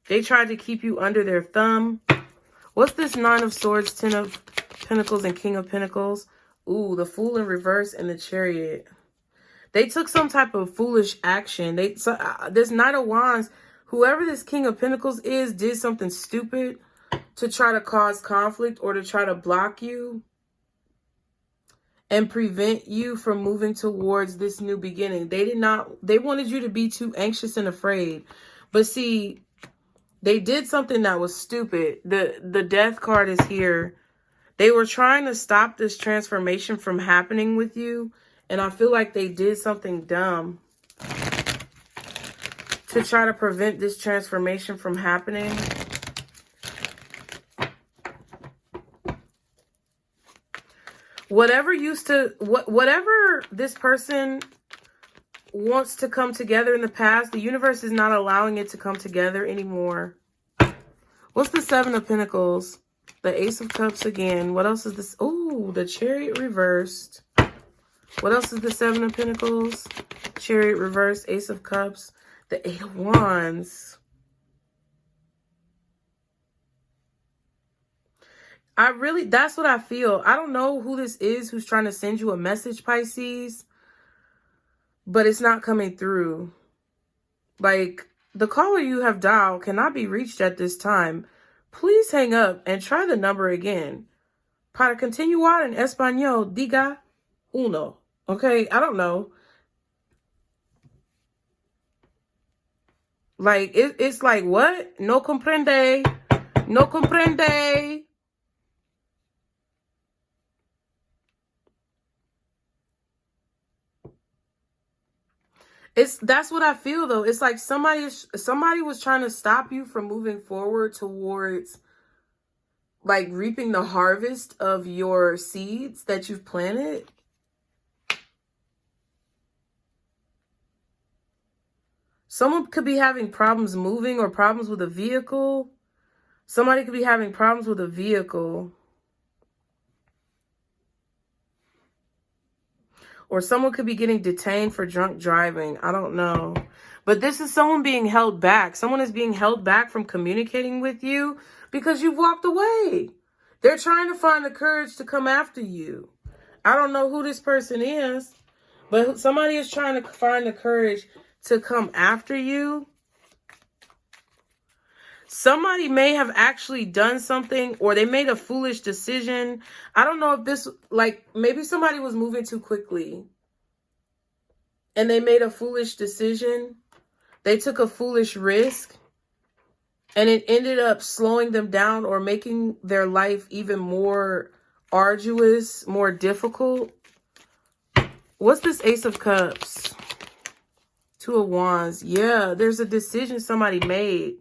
They tried to keep you under their thumb. What's this Nine of Swords, Ten of Pentacles, and King of Pentacles? Ooh, the Fool in reverse and the Chariot. They took some type of foolish action. This Knight of Wands, whoever this King of Pentacles is, did something stupid to try to cause conflict or to try to block you and prevent you from moving towards this new beginning. They wanted you to be too anxious and afraid. But see... They did something that was stupid. The Death card is here. They were trying to stop this transformation from happening with you. And I feel like they did something dumb to try to prevent this transformation from happening. Whatever this person wants to come together in the past, the universe is not allowing it to come together anymore. What's the Seven of Pentacles? The Ace of Cups again. What else is this? Oh, the Chariot reversed. What else is the Seven of Pentacles? Chariot reversed, Ace of Cups, the Eight of Wands. That's what I feel. I don't know who this is who's trying to send you a message, Pisces. But it's not coming through. Like, the caller you have dialed cannot be reached at this time. Please hang up and try the number again. Para continuar en español, diga uno. Okay, I don't know. Like, it's like, what? No comprende. No comprende. That's what I feel though. It's like somebody was trying to stop you from moving forward towards like reaping the harvest of your seeds that you've planted. Someone could be having problems moving or problems with a vehicle. Somebody could be having problems with a vehicle. Or someone could be getting detained for drunk driving. I don't know. But this is someone being held back. Someone is being held back from communicating with you because you've walked away. They're trying to find the courage to come after you. I don't know who this person is, but somebody is trying to find the courage to come after you. Somebody may have actually done something, or they made a foolish decision. I don't know if this, like, maybe somebody was moving too quickly and they made a foolish decision. They took a foolish risk and it ended up slowing them down or making their life even more arduous, more difficult. What's this Ace of Cups? Two of Wands. Yeah, there's a decision somebody made.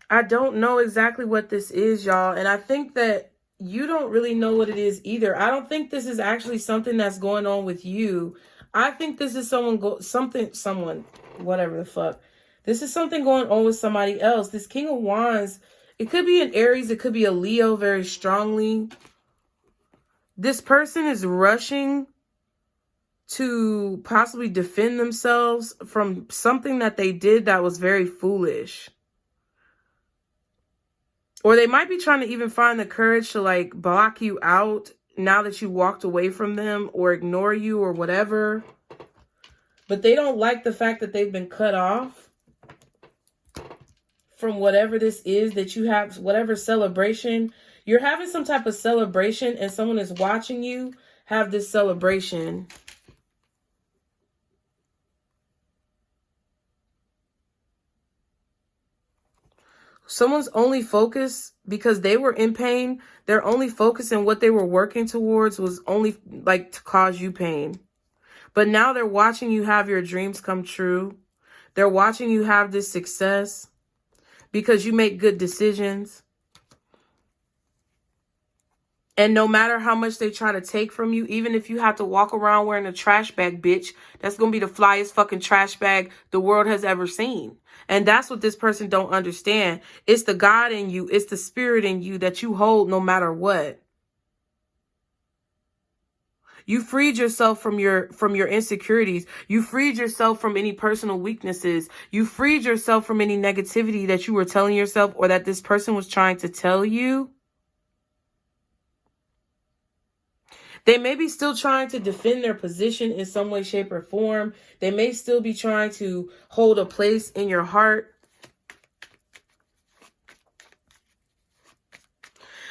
I don't know exactly what this is, y'all. And I think that you don't really know what it is either. I don't think this is actually something that's going on with you. I think this is someone, whatever the fuck. This is something going on with somebody else. This King of Wands, it could be an Aries. It could be a Leo very strongly. This person is rushing to possibly defend themselves from something that they did that was very foolish. Or they might be trying to even find the courage to like block you out now that you walked away from them, or ignore you or whatever. But they don't like the fact that they've been cut off from whatever this is that you have, whatever celebration. You're having some type of celebration and someone is watching you have this celebration. Someone's only focus, because they were in pain, their only focus and what they were working towards was only like to cause you pain. But now they're watching you have your dreams come true. They're watching you have this success because you make good decisions. And no matter how much they try to take from you, even if you have to walk around wearing a trash bag, bitch, that's going to be the flyest fucking trash bag the world has ever seen. And that's what this person don't understand. It's the God in you. It's the spirit in you that you hold no matter what. You freed yourself from your insecurities. You freed yourself from any personal weaknesses. You freed yourself from any negativity that you were telling yourself or that this person was trying to tell you. They may be still trying to defend their position in some way, shape, or form. They may still be trying to hold a place in your heart.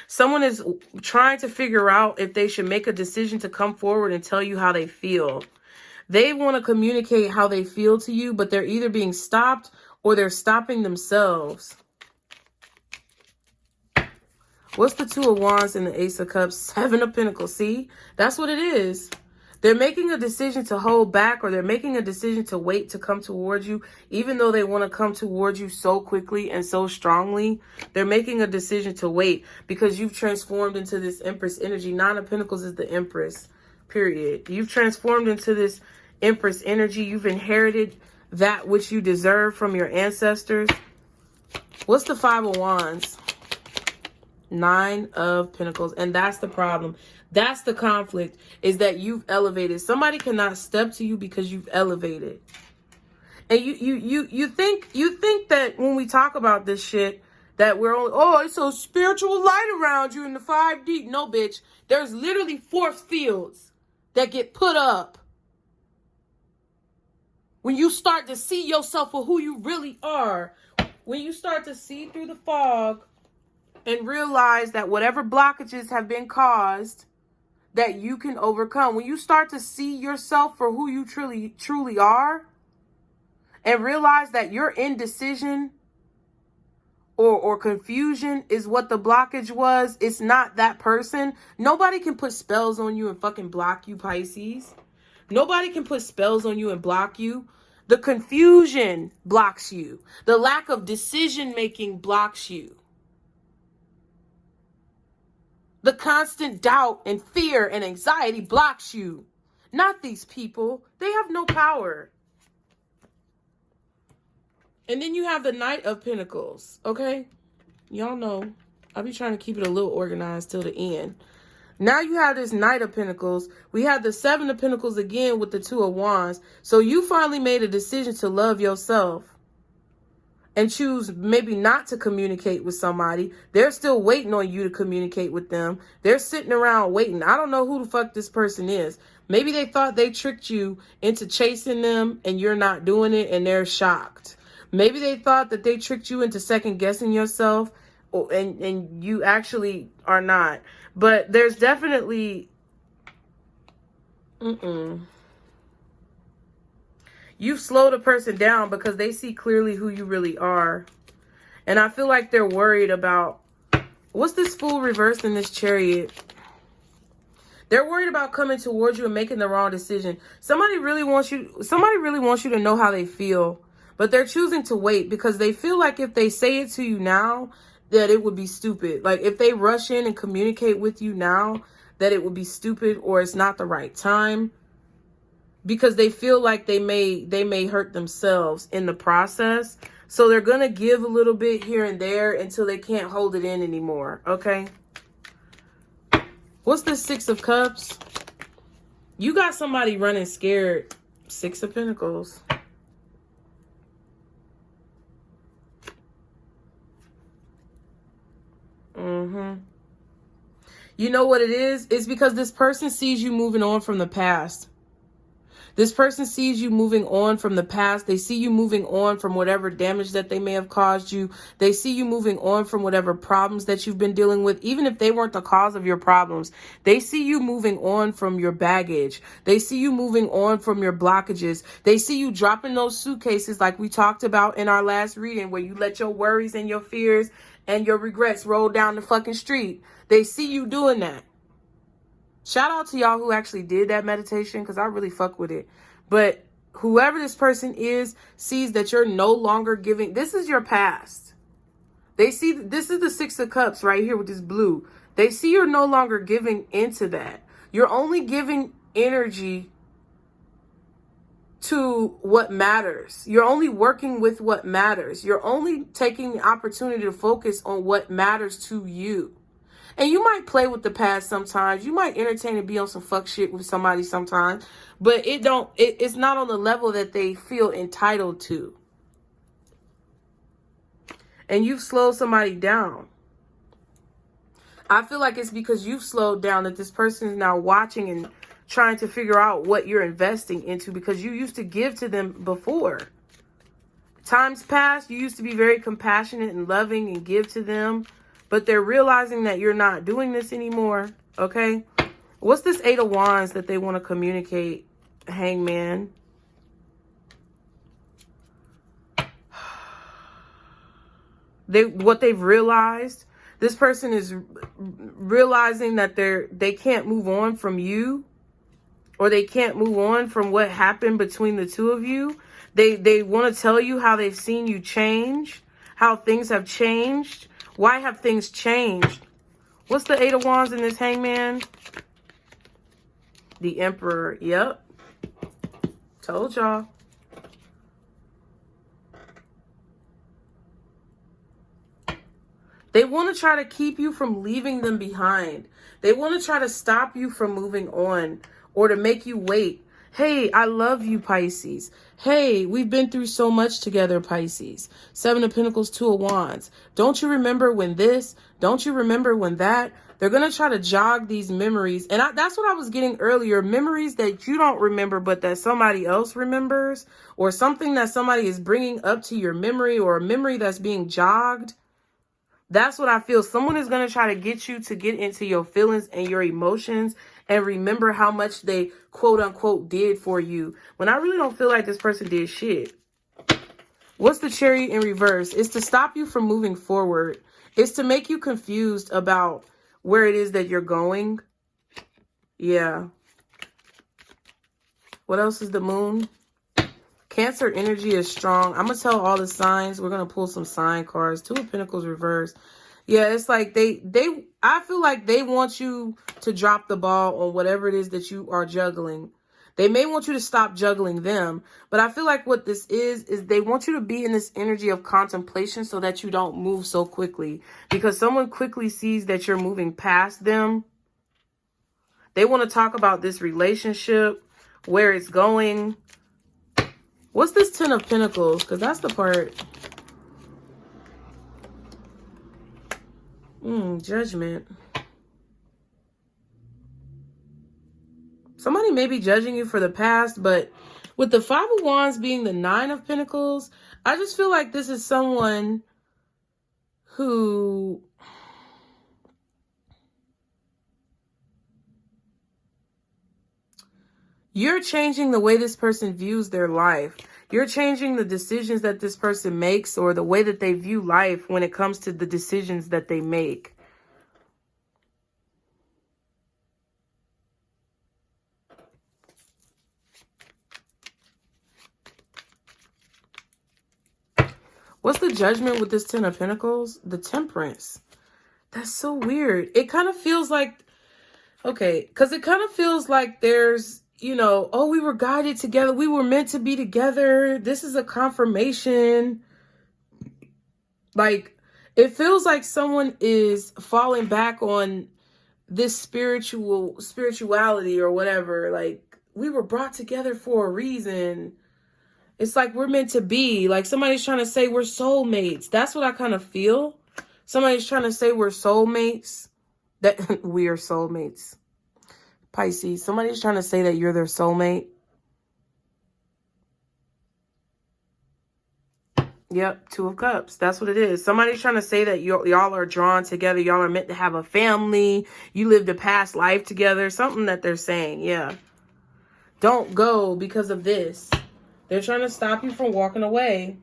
Someone is trying to figure out if they should make a decision to come forward and tell you how they feel. They want to communicate how they feel to you, but they're either being stopped or they're stopping themselves. What's the Two of Wands and the Ace of Cups? Seven of Pentacles. See, that's what it is. They're making a decision to hold back, or they're making a decision to wait to come towards you, even though they want to come towards you so quickly and so strongly. They're making a decision to wait because you've transformed into this Empress energy. Nine of Pentacles is the Empress, period. You've transformed into this Empress energy. You've inherited that which you deserve from your ancestors. What's the Five of Wands? Nine of Pentacles. And that's the problem. That's the conflict, is that you've elevated. Somebody cannot step to you because you've elevated. And you think that when we talk about this shit that we're only, oh, it's a spiritual light around you in the 5D. No, bitch. There's literally force fields that get put up when you start to see yourself for who you really are. When you start to see through the fog and realize that whatever blockages have been caused, that you can overcome. When you start to see yourself for who you truly are, and realize that your indecision or confusion is what the blockage was. It's not that person. Nobody can put spells on you and fucking block you, Pisces. Nobody can put spells on you and block you. The confusion blocks you. The lack of decision making blocks you. The constant doubt and fear and anxiety blocks you. Not these people. They have no power. And then you have the Knight of Pentacles, okay? Y'all know, I'll be trying to keep it a little organized till the end. Now you have this Knight of Pentacles. We have the Seven of Pentacles again with the Two of Wands. So you finally made a decision to love yourself and choose maybe not to communicate with somebody. They're still waiting on you to communicate with them. They're sitting around waiting. I don't know who the fuck this person is. Maybe they thought they tricked you into chasing them and you're not doing it and they're shocked. Maybe they thought that they tricked you into second guessing yourself and you actually are not. But there's definitely... You've slowed a person down because they see clearly who you really are. And I feel like they're worried about... What's this Fool reversed in this Chariot? They're worried about coming towards you and making the wrong decision. Somebody really wants you to know how they feel. But they're choosing to wait because they feel like if they say it to you now, that it would be stupid. Like if they rush in and communicate with you now, that it would be stupid or it's not the right time. Because they feel like they may hurt themselves in the process. So they're going to give a little bit here and there until they can't hold it in anymore. Okay. What's the Six of Cups? You got somebody running scared. Six of Pentacles. You know what it is? It's because this person sees you moving on from the past. This person sees you moving on from the past. They see you moving on from whatever damage that they may have caused you. They see you moving on from whatever problems that you've been dealing with, even if they weren't the cause of your problems. They see you moving on from your baggage. They see you moving on from your blockages. They see you dropping those suitcases like we talked about in our last reading, where you let your worries and your fears and your regrets roll down the fucking street. They see you doing that. Shout out to y'all who actually did that meditation because I really fuck with it. But whoever this person is sees that you're no longer giving. This is your past. They see this is the Six of Cups right here with this blue. They see you're no longer giving into that. You're only giving energy to what matters. You're only working with what matters. You're only taking the opportunity to focus on what matters to you. And you might play with the past sometimes. You might entertain and be on some fuck shit with somebody sometimes. But it's not on the level that they feel entitled to. And you've slowed somebody down. I feel like it's because you've slowed down that this person is now watching and trying to figure out what you're investing into, because you used to give to them before. Times past, you used to be very compassionate and loving and give to them. But they're realizing that you're not doing this anymore, okay? What's this Eight of Wands that they want to communicate, Hangman? What they've realized, this person is realizing that they can't move on from you, or they can't move on from what happened between the two of you. They want to tell you how they've seen you change, how things have changed. Why have things changed? What's the Eight of Wands in this Hangman? The Emperor. Yep. Told y'all. They want to try to keep you from leaving them behind. They want to try to stop you from moving on or to make you wait. Hey, I love you, Pisces. Hey, we've been through so much together, Pisces. Seven of Pentacles, Two of Wands. Don't you remember when this? Don't you remember when that? They're going to try to jog these memories. And that's what I was getting earlier. Memories that you don't remember, but that somebody else remembers. Or something that somebody is bringing up to your memory, or a memory that's being jogged. That's what I feel. Someone is going to try to get you to get into your feelings and your emotions and remember how much they quote unquote did for you, when I really don't feel like this person did shit. What's the Chariot in reverse? It's to stop you from moving forward. It's to make you confused about where it is that you're going. Yeah. What else is the Moon? Cancer energy is strong. I'm going to tell all the signs. We're going to pull some sign cards. Two of Pentacles reverse. Yeah, it's like I feel like they want you to drop the ball on whatever it is that you are juggling. They may want you to stop juggling them, but I feel like what this is they want you to be in this energy of contemplation so that you don't move so quickly. Because someone quickly sees that you're moving past them. They want to talk about this relationship, where it's going. What's this Ten of Pentacles? Because that's the part. Judgment. Somebody may be judging you for the past, but with the Five of Wands being the Nine of Pentacles, I just feel like this is someone who you're changing the way this person views their life. You're changing the decisions that this person makes, or the way that they view life when it comes to the decisions that they make. What's the Judgment with this Ten of Pentacles? The Temperance. That's so weird. It kind of feels like, okay, because it kind of feels like there's, you know, oh, we were guided together. We were meant to be together. This is a confirmation. Like, it feels like someone is falling back on this spirituality or whatever. Like, we were brought together for a reason. It's like we're meant to be. Like, somebody's trying to say we're soulmates. That's what I kind of feel. Somebody's trying to say we're soulmates. That we are soulmates. Pisces. Somebody's trying to say that you're their soulmate. Yep, Two of Cups. That's what it is. Somebody's trying to say that y'all are drawn together. Y'all are meant to have a family. You lived a past life together. Something that they're saying. Yeah. Don't go because of this. They're trying to stop you from walking away.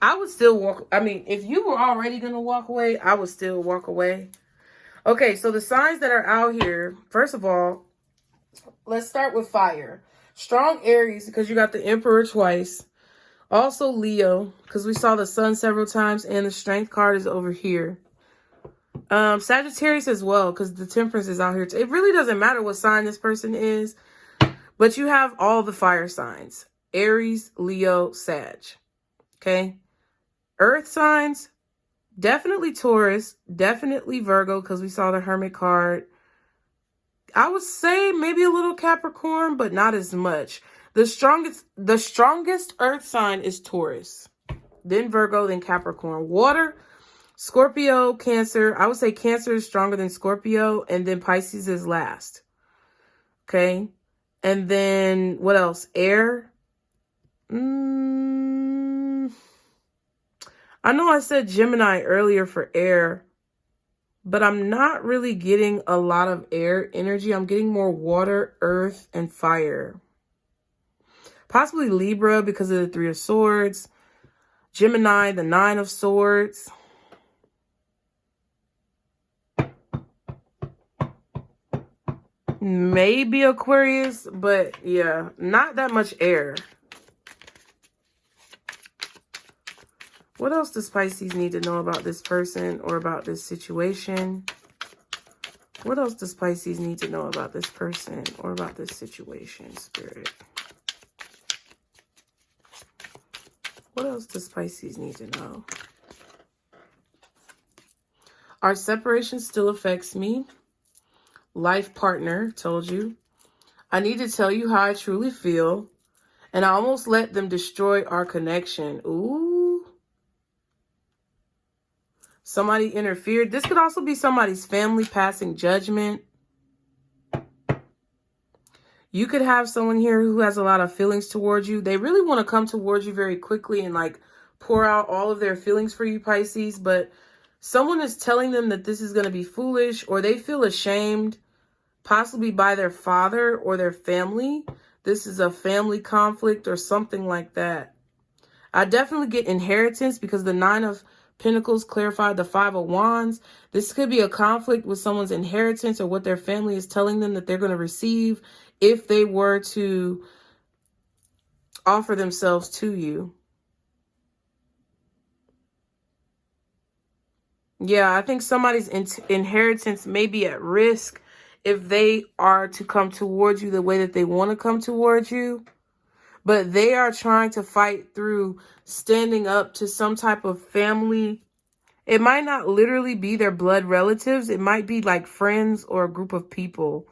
I would still walk. I mean, if you were already going to walk away, I would still walk away. Okay, so the signs that are out here. First of all, let's start with fire. Strong Aries, because you got the Emperor twice. Also Leo, because we saw the Sun several times, and the Strength card is over here. Sagittarius as well, because the Temperance is out here. It really doesn't matter what sign this person is, but you have all the fire signs. Aries, Leo, Sag. Okay? Earth signs, definitely Taurus, definitely Virgo, because we saw the Hermit card. I would say maybe a little Capricorn, but not as much. The strongest earth sign is Taurus, then Virgo, then Capricorn. Water, Scorpio, Cancer. I would say Cancer is stronger than Scorpio, and then Pisces is last. Okay? And then what else? Air. I know I said Gemini earlier for air, but I'm not really getting a lot of air energy. I'm getting more water, earth, and fire. Possibly Libra because of the Three of Swords. Gemini, the Nine of Swords. Maybe Aquarius, but yeah, not that much air. What else does Pisces need to know about this person or about this situation? What else does Pisces need to know about this person or about this situation, Spirit? What else does Pisces need to know? Our separation still affects me. Life partner, told you. I need to tell you how I truly feel. And I almost let them destroy our connection. Ooh. Somebody interfered. This could also be somebody's family passing judgment. You could have someone here who has a lot of feelings towards you. They really want to come towards you very quickly and like pour out all of their feelings for you, Pisces. But someone is telling them that this is going to be foolish, or they feel ashamed, possibly by their father or their family. This is a family conflict or something like that. I definitely get inheritance because the 9 of Pentacles clarified the 5 of Wands. This could be a conflict with someone's inheritance or what their family is telling them that they're going to receive if they were to offer themselves to you. Yeah, I think somebody's inheritance may be at risk if they are to come towards you the way that they want to come towards you. But they are trying to fight through standing up to some type of family. It might not literally be their blood relatives. It might be like friends or a group of people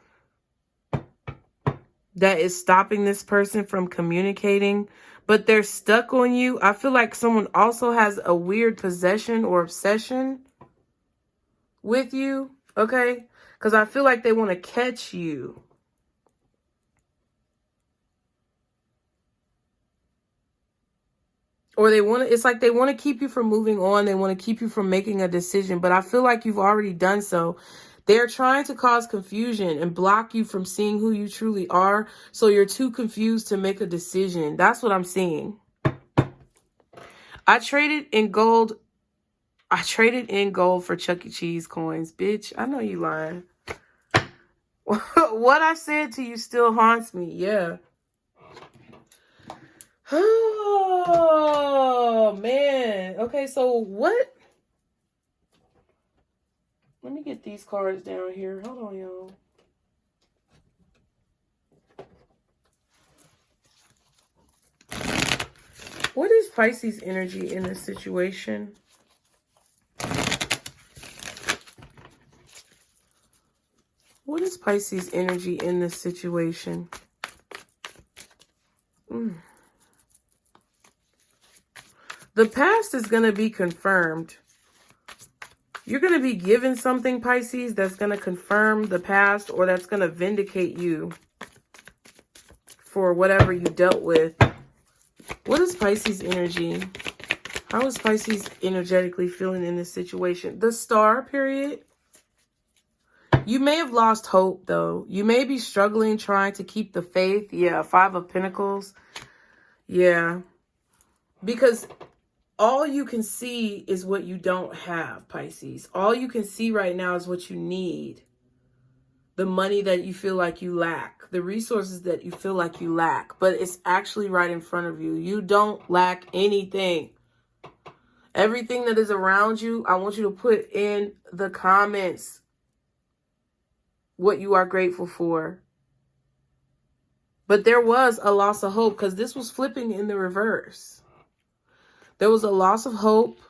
that is stopping this person from communicating. But they're stuck on you. I feel like someone also has a weird possession or obsession with you, okay? Because I feel like they want to catch you. Or they want to, it's like they want to keep you from moving on. They want to keep you from making a decision. But I feel like you've already done so. They're trying to cause confusion and block you from seeing who you truly are. So you're too confused to make a decision. That's what I'm seeing. I traded in gold for Chuck E. Cheese coins. Bitch, I know you lying. What I said to you still haunts me. Yeah. Oh, man. Okay, so what? Let me get these cards down here. Hold on, y'all. What is Pisces energy in this situation? What is Pisces energy in this situation? The past is going to be confirmed. You're going to be given something, Pisces, that's going to confirm the past or that's going to vindicate you for whatever you dealt with. What is Pisces energy? How is Pisces energetically feeling in this situation? The Star period. You may have lost hope, though. You may be struggling trying to keep the faith. Yeah, 5 of Pentacles. Yeah. Because all you can see is what you don't have, Pisces. All you can see right now is what you need. The money that you feel like you lack. The resources that you feel like you lack. But it's actually right in front of you. You don't lack anything. Everything that is around you, I want you to put in the comments what you are grateful for. But there was a loss of hope because this was flipping in the reverse. There was a loss of hope.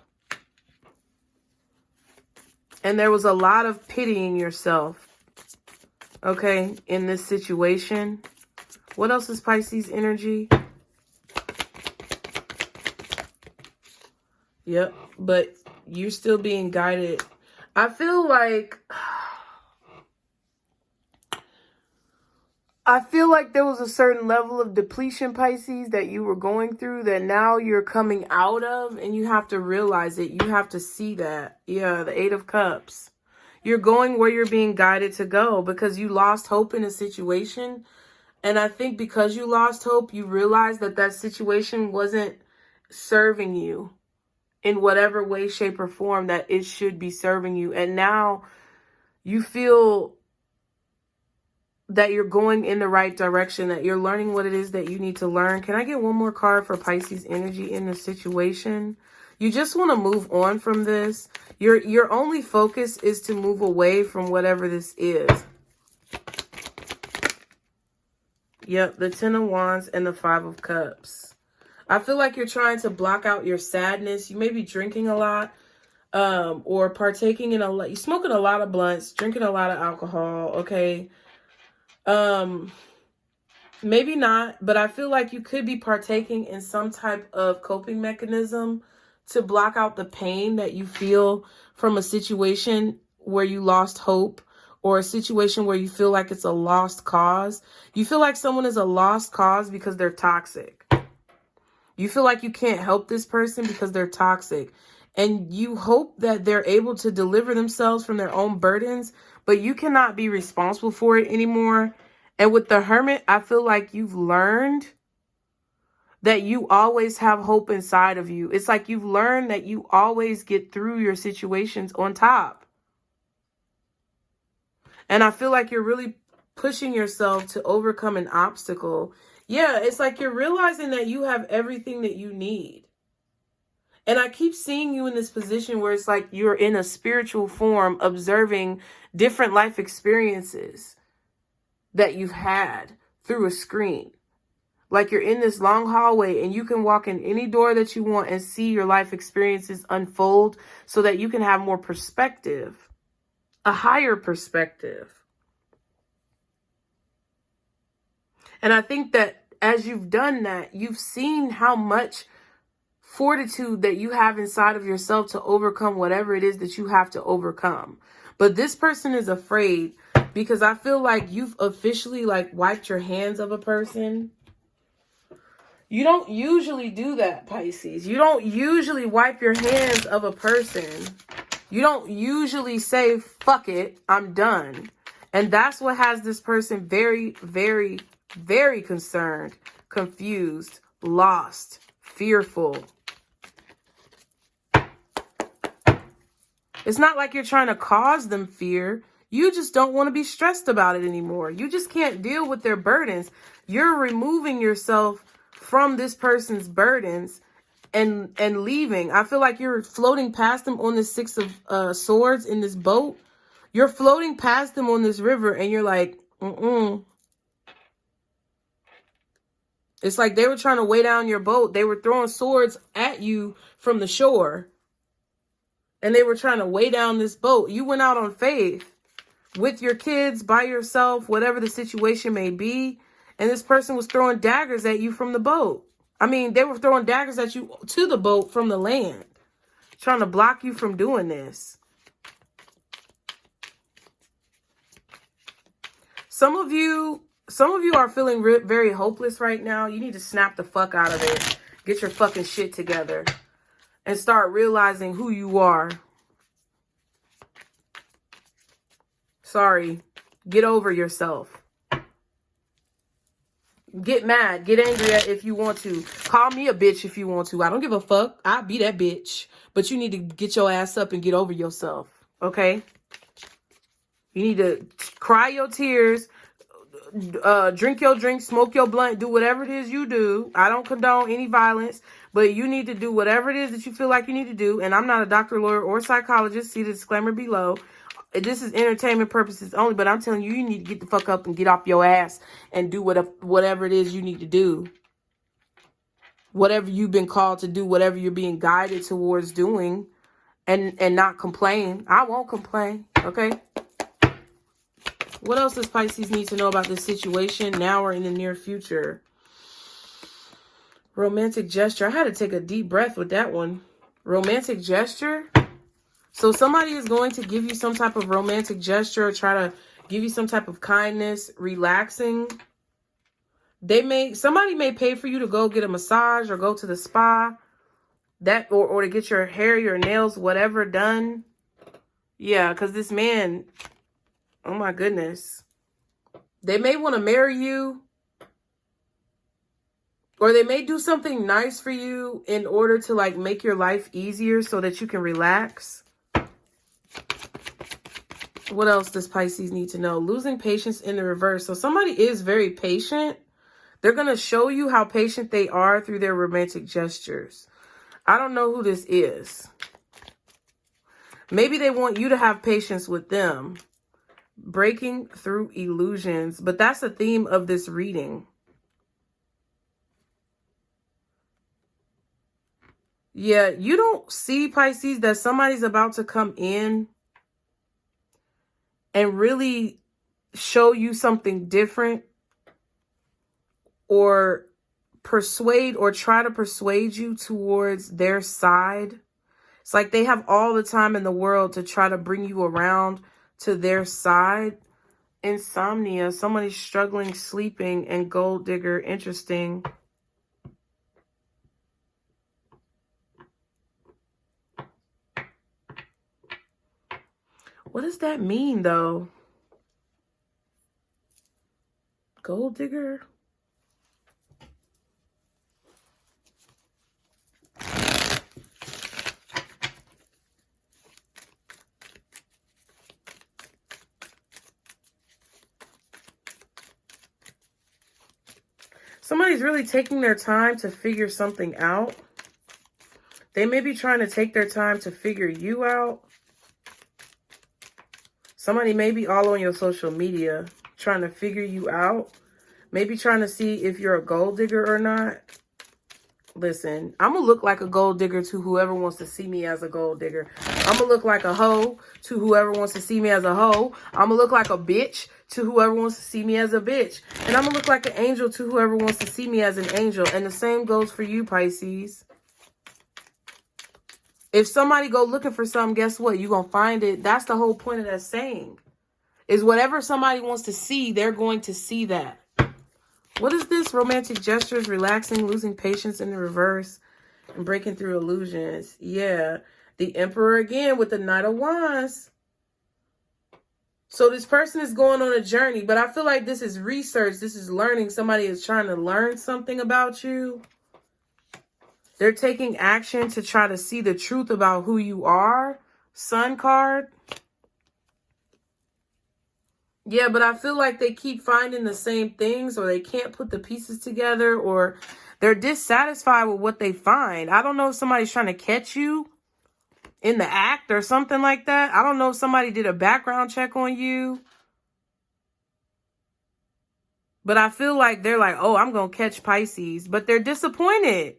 And there was a lot of pitying yourself. Okay, in this situation. What else is Pisces energy? Yep, but you're still being guided. I feel like there was a certain level of depletion, Pisces, that you were going through that now you're coming out of, and you have to realize it. You have to see that. Yeah, the 8 of Cups. You're going where you're being guided to go because you lost hope in a situation. And I think because you lost hope, you realized that that situation wasn't serving you in whatever way, shape, or form that it should be serving you. And now you feel that you're going in the right direction, that you're learning what it is that you need to learn. Can I get one more card for Pisces energy in this situation? You just want to move on from this. Your only focus is to move away from whatever this is. Yep, the 10 of Wands and the 5 of Cups. I feel like you're trying to block out your sadness. You may be drinking a lot or partaking in a lot. You're smoking a lot of blunts, drinking a lot of alcohol, okay? Maybe not, but I feel like you could be partaking in some type of coping mechanism to block out the pain that you feel from a situation where you lost hope or a situation where you feel like it's a lost cause. You feel like someone is a lost cause because they're toxic. You feel like you can't help this person because they're toxic. And you hope that they're able to deliver themselves from their own burdens, but you cannot be responsible for it anymore. And with the Hermit, I feel like you've learned that you always have hope inside of you. It's like you've learned that you always get through your situations on top. And I feel like you're really pushing yourself to overcome an obstacle. Yeah, it's like you're realizing that you have everything that you need. And I keep seeing you in this position where it's like you're in a spiritual form observing different life experiences that you've had through a screen. Like you're in this long hallway and you can walk in any door that you want and see your life experiences unfold so that you can have more perspective, a higher perspective. And I think that as you've done that, you've seen how much fortitude that you have inside of yourself to overcome whatever it is that you have to overcome. But this person is afraid because I feel like you've officially like wiped your hands of a person. You don't usually do that, Pisces. You don't usually wipe your hands of a person. You don't usually say, fuck it, I'm done. And that's what has this person very, very, very concerned, confused, lost, fearful. It's not like you're trying to cause them fear. You just don't want to be stressed about it anymore. You just can't deal with their burdens. You're removing yourself from this person's burdens and leaving. I feel like you're floating past them on the Six of Swords in this boat. You're floating past them on this river and you're like, It's like they were trying to weigh down your boat. They were throwing swords at you from the shore. And they were trying to weigh down this boat. You went out on faith with your kids, by yourself, whatever the situation may be. And this person was throwing daggers at you from the boat. I mean, they were throwing daggers at you to the boat from the land. Trying to block you from doing this. Some of you are feeling very hopeless right now. You need to snap the fuck out of it. Get your fucking shit together. And start realizing who you are. Sorry. Get over yourself. Get mad. Get angry if you want to. Call me a bitch if you want to. I don't give a fuck. I'll be that bitch. But you need to get your ass up and get over yourself. Okay? You need to cry your tears. Drink your drink, smoke your blunt, do whatever it is you do. I don't condone any violence, but you need to do whatever it is that you feel like you need to do. And I'm not a doctor, lawyer, or psychologist. See the disclaimer below. This is entertainment purposes only, but I'm telling you, you need to get the fuck up and get off your ass and do whatever it is you need to do. Whatever you've been called to do, whatever you're being guided towards doing, and not complain. I won't complain, okay? What else does Pisces need to know about this situation now or in the near future? Romantic gesture. I had to take a deep breath with that one. Romantic gesture. So somebody is going to give you some type of romantic gesture or try to give you some type of kindness, relaxing. Somebody may pay for you to go get a massage or go to the spa. Or to get your hair, your nails, whatever done. Yeah, because this man, oh my goodness. They may want to marry you. Or they may do something nice for you in order to like make your life easier so that you can relax. What else does Pisces need to know? Losing patience in the reverse. So somebody is very patient. They're going to show you how patient they are through their romantic gestures. I don't know who this is. Maybe they want you to have patience with them. Breaking through illusions. But that's the theme of this reading. Yeah, you don't see, Pisces, that somebody's about to come in and really show you something different or persuade or try to persuade you towards their side. It's like they have all the time in the world to try to bring you around to their side. Insomnia, somebody's struggling, sleeping, and gold digger, interesting. What does that mean, though? Gold digger? Somebody's really taking their time to figure something out. They may be trying to take their time to figure you out. Somebody may be all on your social media trying to figure you out. Maybe trying to see if you're a gold digger or not. Listen, I'm going to look like a gold digger to whoever wants to see me as a gold digger. I'm going to look like a hoe to whoever wants to see me as a hoe. I'm going to look like a bitch to whoever wants to see me as a bitch. And I'm going to look like an angel to whoever wants to see me as an angel. And the same goes for you, Pisces. If somebody go looking for something, guess what? You're going to find it. That's the whole point of that saying. Is whatever somebody wants to see, they're going to see that. What is this? Romantic gestures, relaxing, losing patience in the reverse, and breaking through illusions. Yeah. The Emperor again with the Knight of Wands. So this person is going on a journey, but I feel like this is research. This is learning. Somebody is trying to learn something about you. They're taking action to try to see the truth about who you are. Sun card. Yeah, but I feel like they keep finding the same things, or they can't put the pieces together, or they're dissatisfied with what they find. I don't know if somebody's trying to catch you in the act or something like that. I don't know if somebody did a background check on you. But I feel like they're like, oh, I'm going to catch Pisces. But they're disappointed.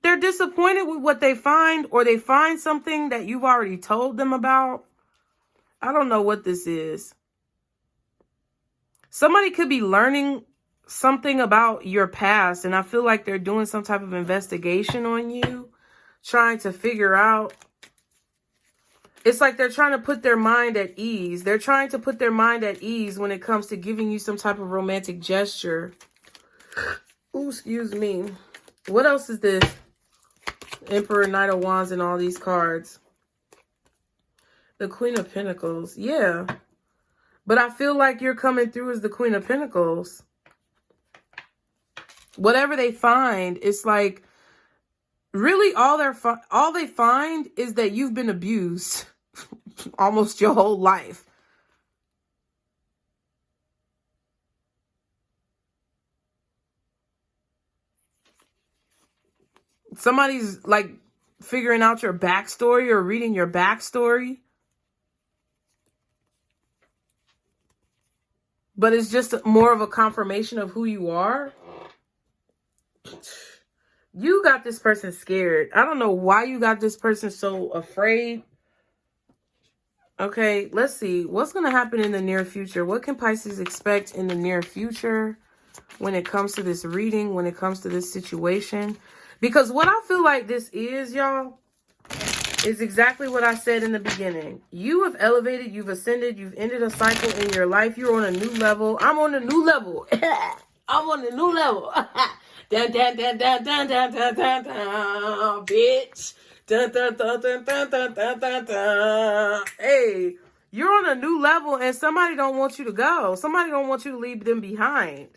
They're disappointed with what they find, or they find something that you've already told them about. I don't know what this is. Somebody could be learning something about your past, and I feel like they're doing some type of investigation on you, trying to figure out. It's like they're trying to put their mind at ease. They're trying to put their mind at ease when it comes to giving you some type of romantic gesture. Ooh, excuse me. What else is this? Emperor, Knight of Wands, and all these cards. The Queen of Pentacles. Yeah. But I feel like you're coming through as the Queen of Pentacles. Whatever they find, it's like really all they find is that you've been abused almost your whole life. Somebody's like figuring out your backstory or reading your backstory. But it's just more of a confirmation of who you are. You got this person scared. I don't know why you got this person so afraid. Okay, let's see. What's going to happen in the near future? What can Pisces expect in the near future when it comes to this reading, when it comes to this situation? Because what I feel like this is, y'all, is exactly what I said in the beginning. You have elevated, you've ascended, you've ended a cycle in your life. You're on a new level. I'm on a new level. I'm on a new level. Dun, dun, dun, dun, dun, dun, dun, dun, dun, bitch. Dun, dun, dun, dun, dun, dun, dun, dun, dun. Hey, you're on a new level and somebody don't want you to go. Somebody don't want you to leave them behind.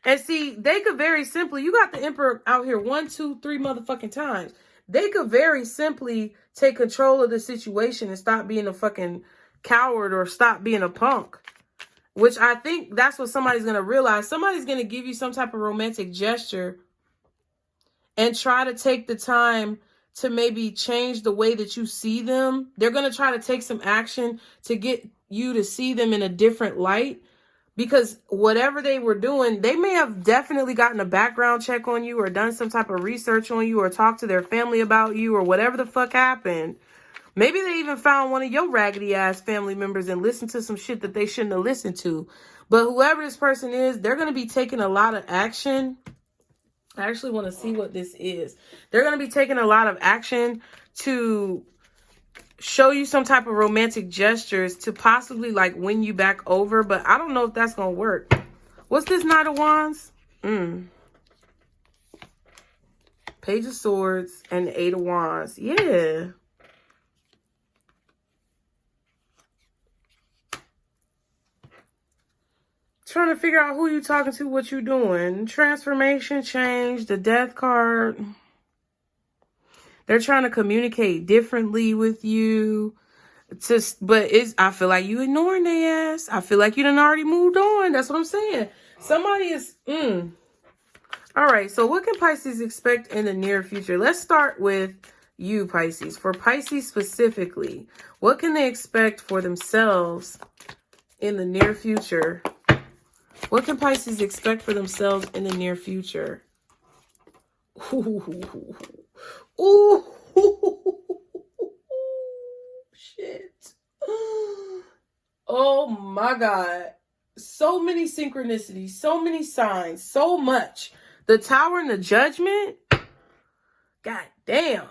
And see, they could very simply, you got the Emperor out here 1, 2, 3 motherfucking times. They could very simply take control of the situation and stop being a fucking coward or stop being a punk. Which I think that's what somebody's going to realize. Somebody's going to give you some type of romantic gesture and try to take the time to maybe change the way that you see them. They're going to try to take some action to get you to see them in a different light. Because whatever they were doing, they may have definitely gotten a background check on you or done some type of research on you or talked to their family about you or whatever the fuck happened. Maybe they even found one of your raggedy ass family members and listened to some shit that they shouldn't have listened to. But whoever this person is, they're going to be taking a lot of action. I actually want to see what this is. They're going to be taking a lot of action to show you some type of romantic gestures to possibly like win you back over. But I don't know if that's going to work. What's this Knight of Wands? Page of Swords and the 8 of Wands. Yeah. Trying to figure out who you talking to, what you doing. Transformation, change, the Death card. They're trying to communicate differently with you. I feel like you ignoring their ass. I feel like you done already moved on. That's what I'm saying. Somebody is, All right, so what can Pisces expect in the near future? Let's start with you, Pisces. For Pisces specifically, what can they expect for themselves in the near future? What can Pisces expect for themselves in the near future? Ooh. Ooh. Shit. Oh my God. So many synchronicities, so many signs, so much. The Tower and the Judgment. God damn.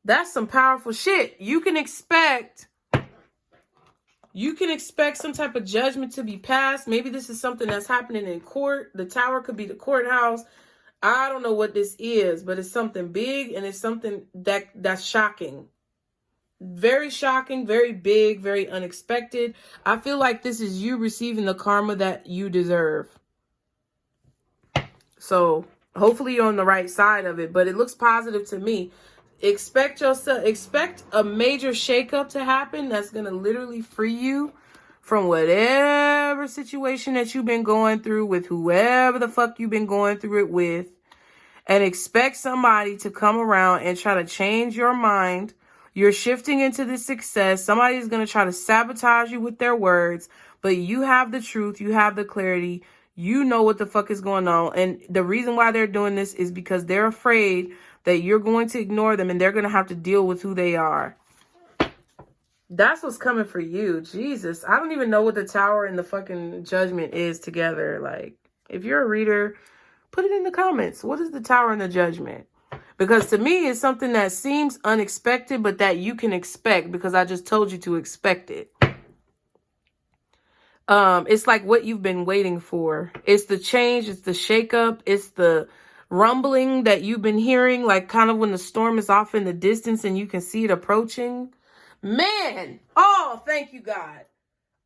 That's some powerful shit. You can expect some type of judgment to be passed. Maybe this is something that's happening in court. The Tower could be the courthouse. I don't know what this is, but it's something big and it's something that's shocking. Very shocking, very big, very unexpected. I feel like this is you receiving the karma that you deserve. So hopefully you're on the right side of it, but it looks positive to me. Expect a major shakeup to happen that's going to literally free you from whatever situation that you've been going through with whoever the fuck you've been going through it with. And expect somebody to come around and try to change your mind. You're shifting into this success. Somebody's going to try to sabotage you with their words, but you have the truth. You have the clarity. You know what the fuck is going on. And the reason why they're doing this is because they're afraid that you're going to ignore them and they're going to have to deal with who they are. That's what's coming for you. Jesus. I don't even know what the Tower and the fucking Judgment is together. Like, if you're a reader, put it in the comments. What is the Tower and the Judgment? Because to me, it's something that seems unexpected, but that you can expect because I just told you to expect it. It's like what you've been waiting for. It's the change. It's the shakeup. It's the rumbling that you've been hearing, like kind of when the storm is off in the distance and you can see it approaching. Man, oh, thank you, God.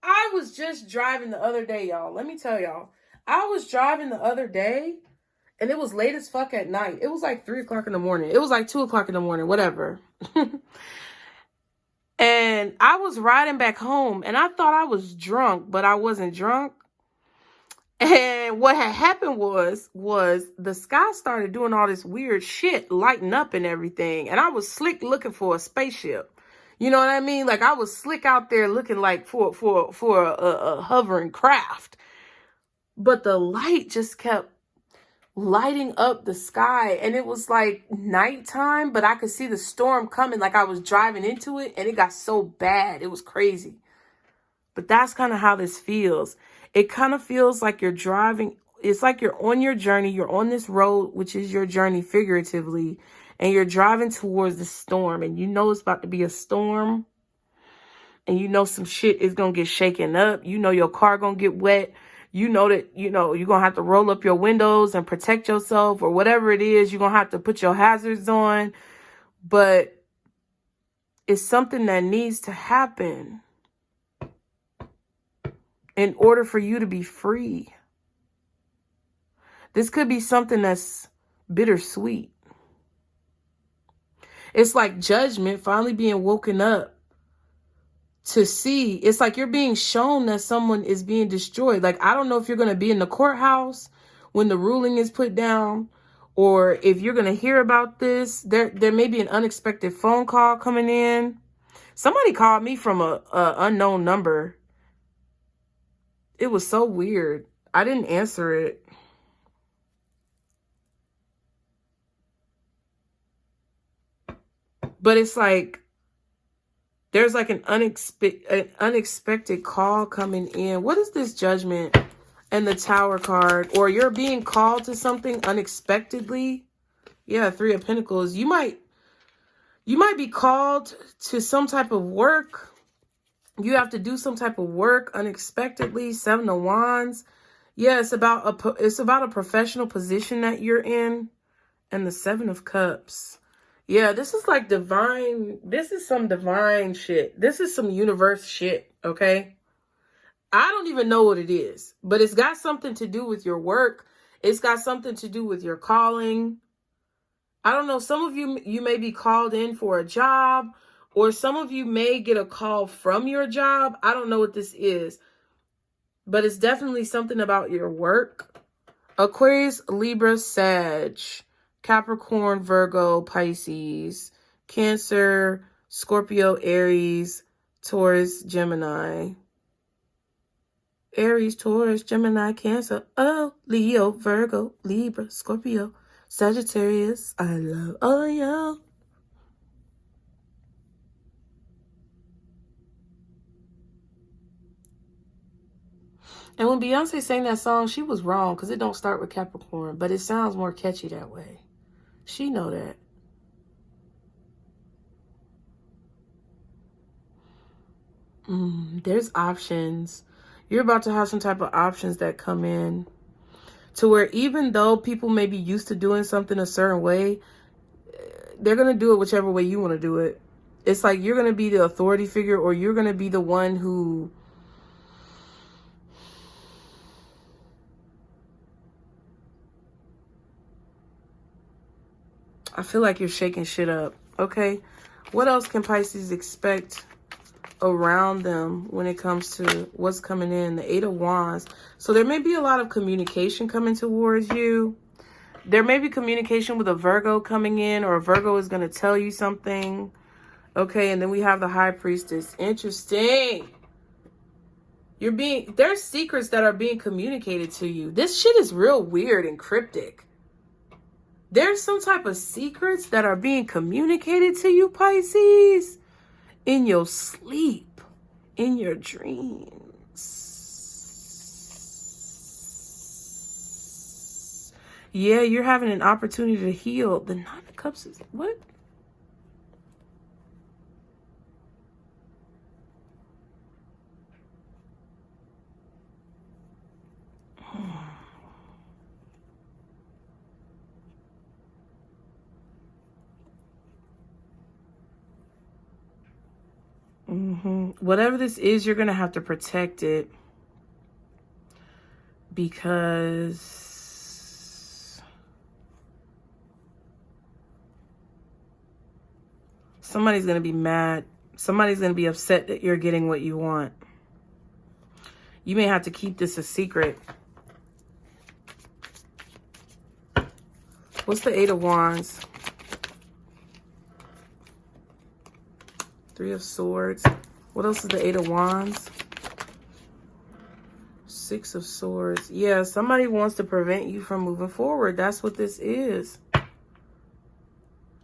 I was just driving the other day, y'all. Let me tell y'all. I was driving the other day. And it was late as fuck at night. It was like 3 o'clock in the morning. It was like 2 o'clock in the morning, whatever. And I was riding back home and I thought I was drunk, but I wasn't drunk. And what had happened was the sky started doing all this weird shit, lighting up and everything. And I was slick looking for a spaceship. You know what I mean? Like I was slick out there looking like for a hovering craft. But the light just kept lighting up the sky, and it was like nighttime, but I could see the storm coming, like I was driving into it, and it got so bad. It was crazy. But that's kind of how this feels. It kind of feels like you're driving. It's like you're on your journey. You're on this road, which is your journey figuratively, and you're driving towards the storm, and you know it's about to be a storm, and you know some shit is going to get shaken up. You know your car going to get wet. You know that, you're going to have to roll up your windows and protect yourself or whatever it is. You're going to have to put your hazards on. But it's something that needs to happen in order for you to be free. This could be something that's bittersweet. It's like judgment finally being woken up. To see, it's like you're being shown that someone is being destroyed. Like, I don't know if you're going to be in the courthouse when the ruling is put down, or if you're going to hear about this. There may be an unexpected phone call coming in. Somebody called me from a unknown number. It was so weird. I didn't answer it. But it's like, there's like an unexpected call coming in. What is this Judgment and the Tower card? Or you're being called to something unexpectedly. Yeah, 3 of Pentacles. You might be called to some type of work. You have to do some type of work unexpectedly. 7 of Wands. Yeah, it's about a professional position that you're in. And the 7 of Cups. Yeah, this is like divine. This is some divine shit. This is some universe shit, okay? I don't even know what it is, but it's got something to do with your work. It's got something to do with your calling. I don't know. Some of you may be called in for a job, Or some of you may get a call from your job. I don't know what this is, but it's definitely something about your work. Aquarius, Libra, Sag, Capricorn, Virgo, Pisces, Cancer, Scorpio, Aries, Taurus, Gemini. Aries, Taurus, Gemini, Cancer, oh, Leo, Virgo, Libra, Scorpio, Sagittarius. I love all y'all. And when Beyonce sang that song, she was wrong because it don't start with Capricorn, but it sounds more catchy that way. She know that. There's options. You're about to have some type of options that come in to where even though people may be used to doing something a certain way, they're going to do it whichever way you want to do it. It's like you're going to be the authority figure, or you're going to be the one who I feel like you're shaking shit up. Okay. What else can Pisces expect around them when it comes to what's coming in? The Eight of Wands. So there may be a lot of communication coming towards you. There may be communication with a Virgo coming in, or a Virgo is going to tell you something. Okay. And then we have the High Priestess. Interesting. There's secrets that are being communicated to you. This shit is real weird and cryptic. There's some type of secrets that are being communicated to you, Pisces, in your sleep, in your dreams. Yeah, you're having an opportunity to heal. The Nine of Cups is what? Whatever this is, you're going to have to protect it, because somebody's going to be mad. Somebody's going to be upset that you're getting what you want. You may have to keep this a secret. What's the Eight of Wands? Three of Swords. What else is the Eight of Wands? Six of Swords. Yeah, somebody wants to prevent you from moving forward. That's what this is.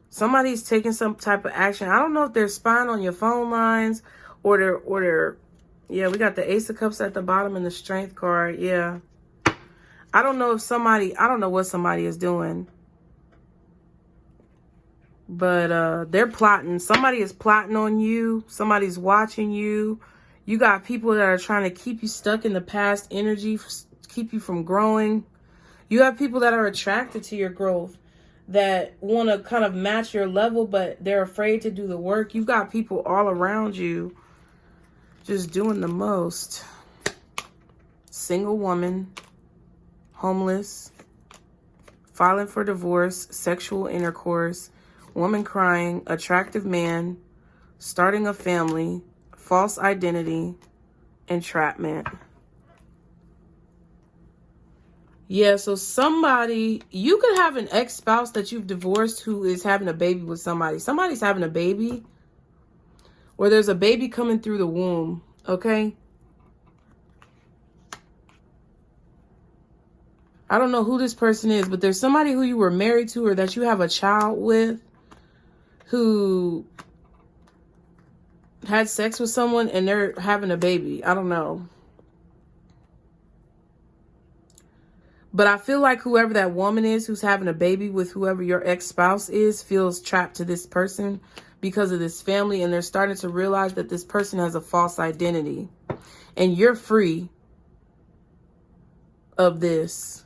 Somebody's taking some type of action. I don't know if they're spying on your phone lines, or they're yeah, we got the Ace of Cups at the bottom and the Strength card. Yeah. I don't know what somebody is doing. But they're plotting. Somebody is plotting on you. Somebody's watching you. You got people that are trying to keep you stuck in the past energy, keep you from growing. You have people that are attracted to your growth, that want to kind of match your level, but they're afraid to do the work. You've got people all around you just doing the most. Single woman, homeless, filing for divorce, sexual intercourse, woman crying, attractive man, starting a family, false identity, entrapment. Yeah, so somebody, you could have an ex-spouse that you've divorced who is having a baby with somebody. Somebody's having a baby, or there's a baby coming through the womb, okay? I don't know who this person is, but there's somebody who you were married to or that you have a child with who had sex with someone and they're having a baby. I don't know. But I feel like whoever that woman is who's having a baby with whoever your ex-spouse is feels trapped to this person because of this family. And they're starting to realize that this person has a false identity. And you're free of this.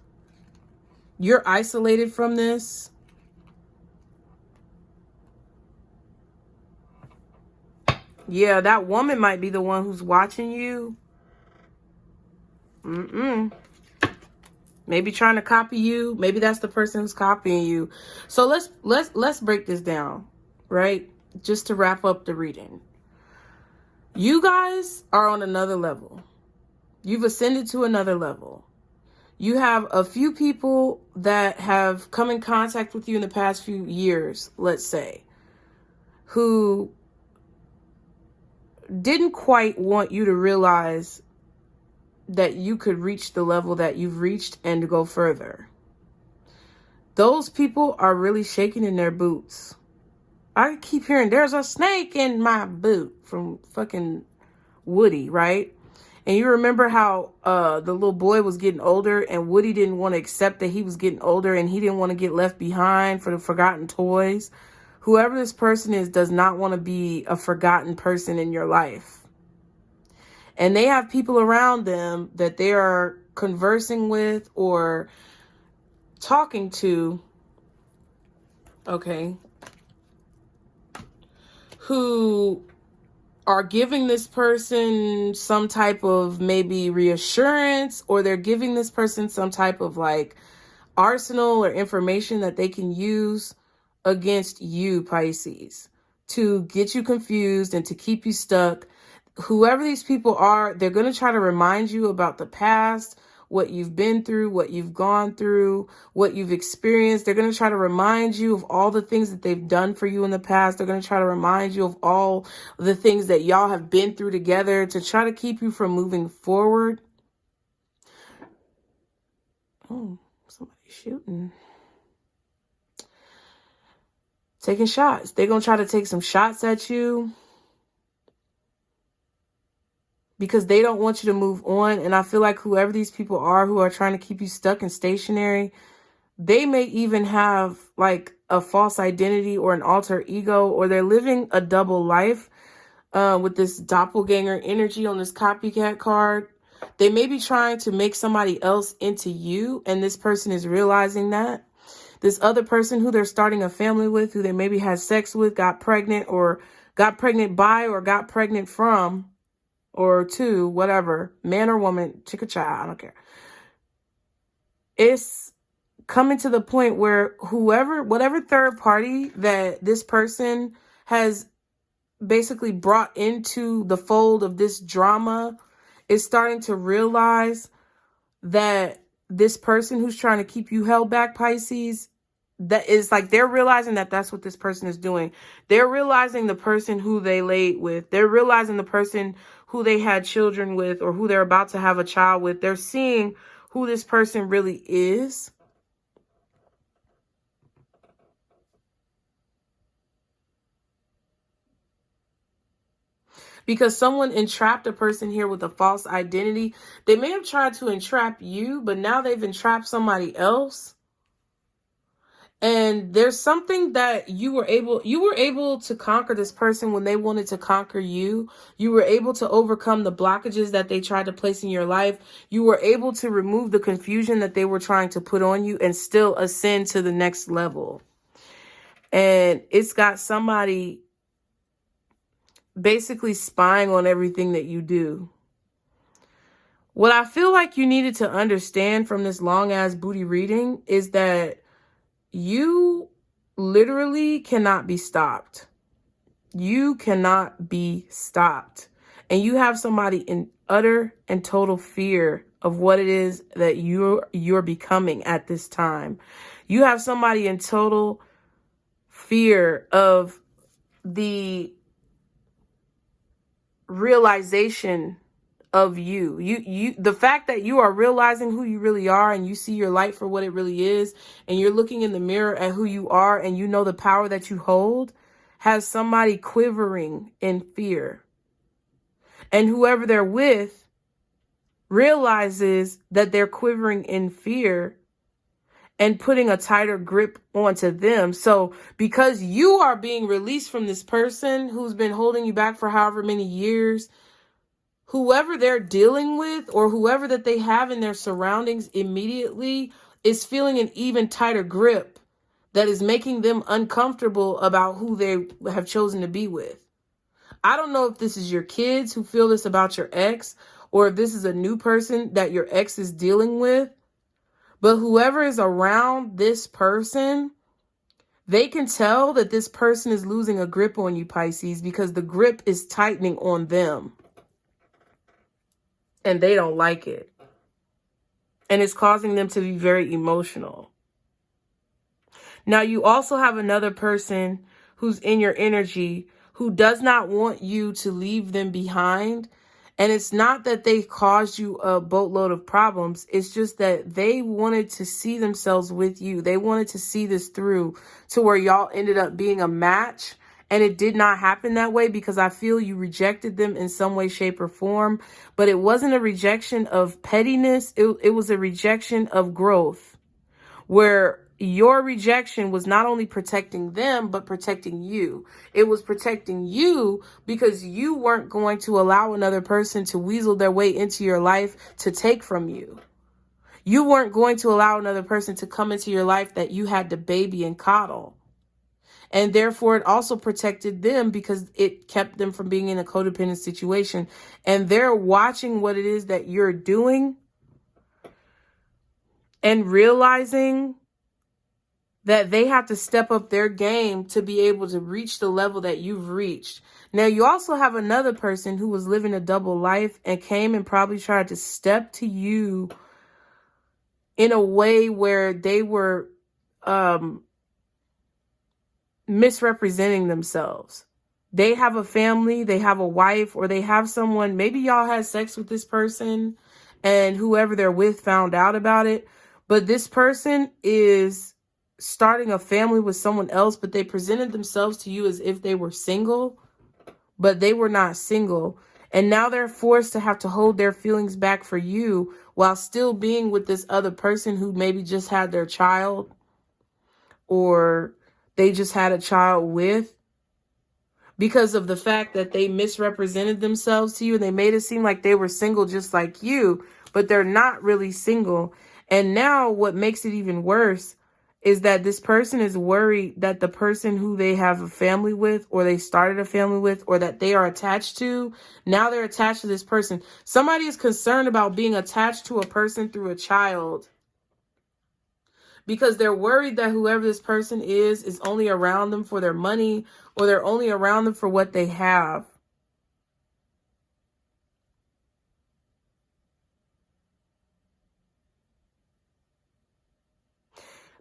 You're isolated from this. Yeah, that woman might be the one who's watching you. Maybe trying to copy you. Maybe that's the person who's copying you. So let's break this down, right? just to wrap up the reading. You guys are on another level. You've ascended to another level. You have a few people that have come in contact with you in the past few years, let's say, who didn't quite want you to realize that you could reach the level that you've reached and to go further. Those people are really shaking in their boots. I keep hearing, there's a snake in my boot, from fucking Woody, right? And you remember how the little boy was getting older and Woody didn't want to accept that he was getting older and he didn't want to get left behind for the forgotten toys. Whoever this person is does not want to be a forgotten person in your life. And they have people around them that they are conversing with or talking to, okay, who are giving this person some type of maybe reassurance, or they're giving this person some type of like arsenal or information that they can use against you, Pisces, to get you confused and to keep you stuck. Whoever these people are, they're going to try to remind you about the past, what you've been through, what you've gone through, what you've experienced. They're going to try to remind you of all the things that they've done for you in the past. They're going to try to remind you of all the things that y'all have been through together to try to keep you from moving forward. Oh, somebody's shooting. Taking shots. They're going to try to take some shots at you because they don't want you to move on. And I feel like whoever these people are who are trying to keep you stuck and stationary, they may even have like a false identity or an alter ego, or they're living a double life with this doppelganger energy on this copycat card. They may be trying to make somebody else into you, and this person is realizing that. This other person who they're starting a family with, who they maybe had sex with, got pregnant, or got pregnant by, or got pregnant from, or to, whatever, man or woman, chick or child, I don't care. It's coming to the point where whatever third party that this person has basically brought into the fold of this drama is starting to realize that this person who's trying to keep you held back, Pisces, that is like, they're realizing that that's what this person is doing. They're realizing the person who they laid with. They're realizing the person who they had children with, or who they're about to have a child with. They're seeing who this person really is. Because someone entrapped a person here with a false identity. They may have tried to entrap you, but now they've entrapped somebody else. And there's something that you were able to conquer this person when they wanted to conquer you. You were able to overcome the blockages that they tried to place in your life. You were able to remove the confusion that they were trying to put on you and still ascend to the next level. And it's got somebody basically spying on everything that you do. What I feel like you needed to understand from this long ass booty reading is that you literally cannot be stopped. You cannot be stopped. And you have somebody in utter and total fear of what it is that you're becoming at this time. You have somebody in total fear of the realization of you. The fact that you are realizing who you really are, and you see your light for what it really is, and you're looking in the mirror at who you are, and you know the power that you hold, has somebody quivering in fear. And whoever they're with realizes that they're quivering in fear and putting a tighter grip onto them. So because you are being released from this person who's been holding you back for however many years, whoever they're dealing with, or whoever that they have in their surroundings immediately, is feeling an even tighter grip that is making them uncomfortable about who they have chosen to be with. I don't know if this is your kids who feel this about your ex, or if this is a new person that your ex is dealing with, but whoever is around this person, They can tell that this person is losing a grip on you, Pisces, because the grip is tightening on them. And they don't like it. And it's causing them to be very emotional. Now, you also have another person who's in your energy who does not want you to leave them behind. And it's not that they caused you a boatload of problems. It's just that they wanted to see themselves with you. They wanted to see this through to where y'all ended up being a match. And it did not happen that way because I feel you rejected them in some way, shape, or form. But it wasn't a rejection of pettiness. It was a rejection of growth, where your rejection was not only protecting them, but protecting you. It was protecting you because you weren't going to allow another person to weasel their way into your life to take from you. You weren't going to allow another person to come into your life that you had to baby and coddle. And therefore, it also protected them because it kept them from being in a codependent situation. And they're watching what it is that you're doing and realizing that they have to step up their game to be able to reach the level that you've reached. Now, you also have another person who was living a double life and came and probably tried to step to you in a way where they were misrepresenting themselves. They have a family, they have a wife, or they have someone, maybe y'all had sex with this person and whoever they're with found out about it. But this person is starting a family with someone else, but they presented themselves to you as if they were single, but they were not single. And now they're forced to have to hold their feelings back for you while still being with this other person who maybe just had their child, or they just had a child with, because of the fact that they misrepresented themselves to you and they made it seem like they were single just like you, but they're not really single. And now what makes it even worse is that this person is worried that the person who they have a family with, or they started a family with, or that they are attached to, now they're attached to this person. Somebody is concerned about being attached to a person through a child because they're worried that whoever this person is only around them for their money, or they're only around them for what they have.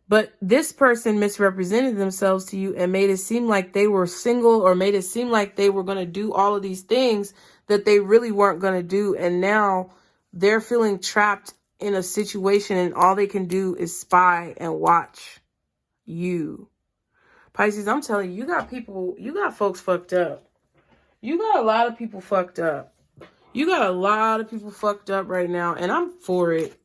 But this person misrepresented themselves to you and made it seem like they were single, or made it seem like they were going to do all of these things that they really weren't going to do. And now they're feeling trapped in a situation and all they can do is spy and watch you. Pisces, I'm telling you, you got folks fucked up. You got a lot of people fucked up. You got a lot of people fucked up right now, and I'm for it.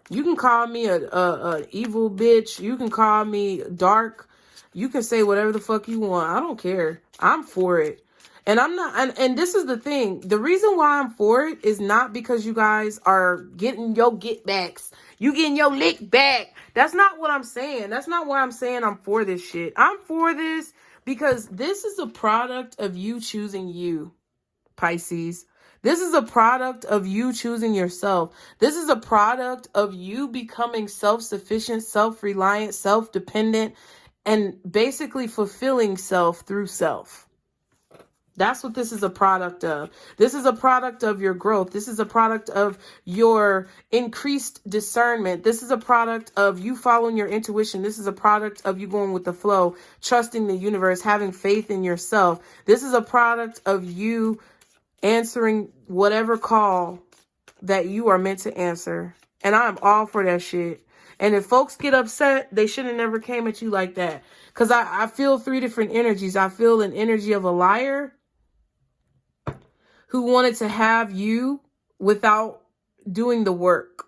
You can call me a evil bitch. You can call me dark. You can say whatever the fuck you want. I don't care. I'm for it. And I'm not, and this is the thing. The reason why I'm for it is not because you guys are getting your get backs. You getting your lick back. That's not what I'm saying. That's not why I'm saying I'm for this shit. I'm for this because this is a product of you choosing you, Pisces. This is a product of you choosing yourself. This is a product of you becoming self-sufficient, self-reliant, self-dependent, and basically fulfilling self through self. That's what this is a product of. This is a product of your growth. This is a product of your increased discernment. This is a product of you following your intuition. This is a product of you going with the flow, trusting the universe, having faith in yourself. This is a product of you answering whatever call that you are meant to answer. And I'm all for that shit. And if folks get upset, they should have never came at you like that. Because I feel three different energies. I feel an energy of a liar who wanted to have you without doing the work.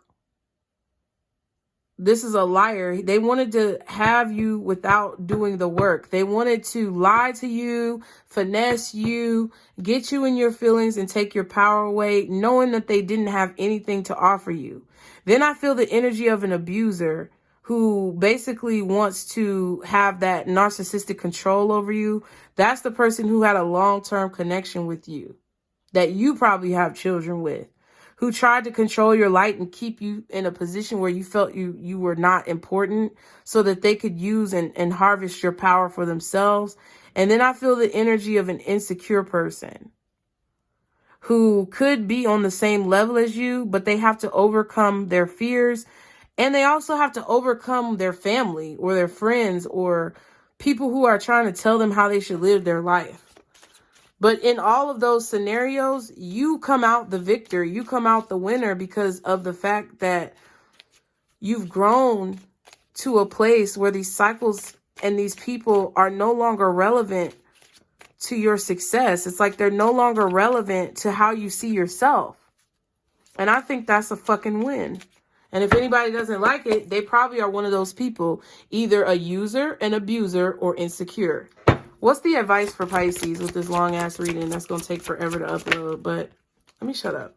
This is a liar. They wanted to have you without doing the work. They wanted to lie to you, finesse you, get you in your feelings and take your power away, knowing that they didn't have anything to offer you. Then I feel the energy of an abuser who basically wants to have that narcissistic control over you. That's the person who had a long-term connection with you that you probably have children with. who tried to control your light and keep you in a position where you felt you were not important so that they could use and harvest your power for themselves. And then I feel the energy of an insecure person who could be on the same level as you, but they have to overcome their fears. And they also have to overcome their family or their friends or people who are trying to tell them how they should live their life. But in all of those scenarios, you come out the victor. You come out the winner because of the fact that you've grown to a place where these cycles and these people are no longer relevant to your success. It's like they're no longer relevant to how you see yourself. And I think that's a fucking win. And if anybody doesn't like it, they probably are one of those people, either a user, an abuser, or insecure. What's the advice for Pisces with this long ass reading? That's going to take forever to upload, but let me shut up.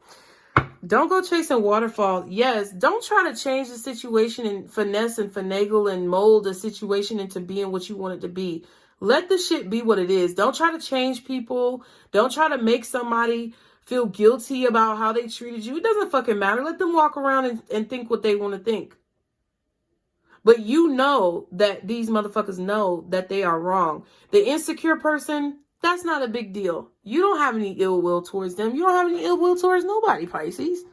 Don't go chasing waterfall. Yes, don't try to change the situation and finesse and finagle and mold the situation into being what you want it to be. Let the shit be what it is. Don't try to change people. Don't try to make somebody feel guilty about how they treated you. It doesn't fucking matter. Let them walk around and think what they want to think. But you know that these motherfuckers know that they are wrong. The insecure person, that's not a big deal. You don't have any ill will towards them. You don't have any ill will towards nobody, Pisces.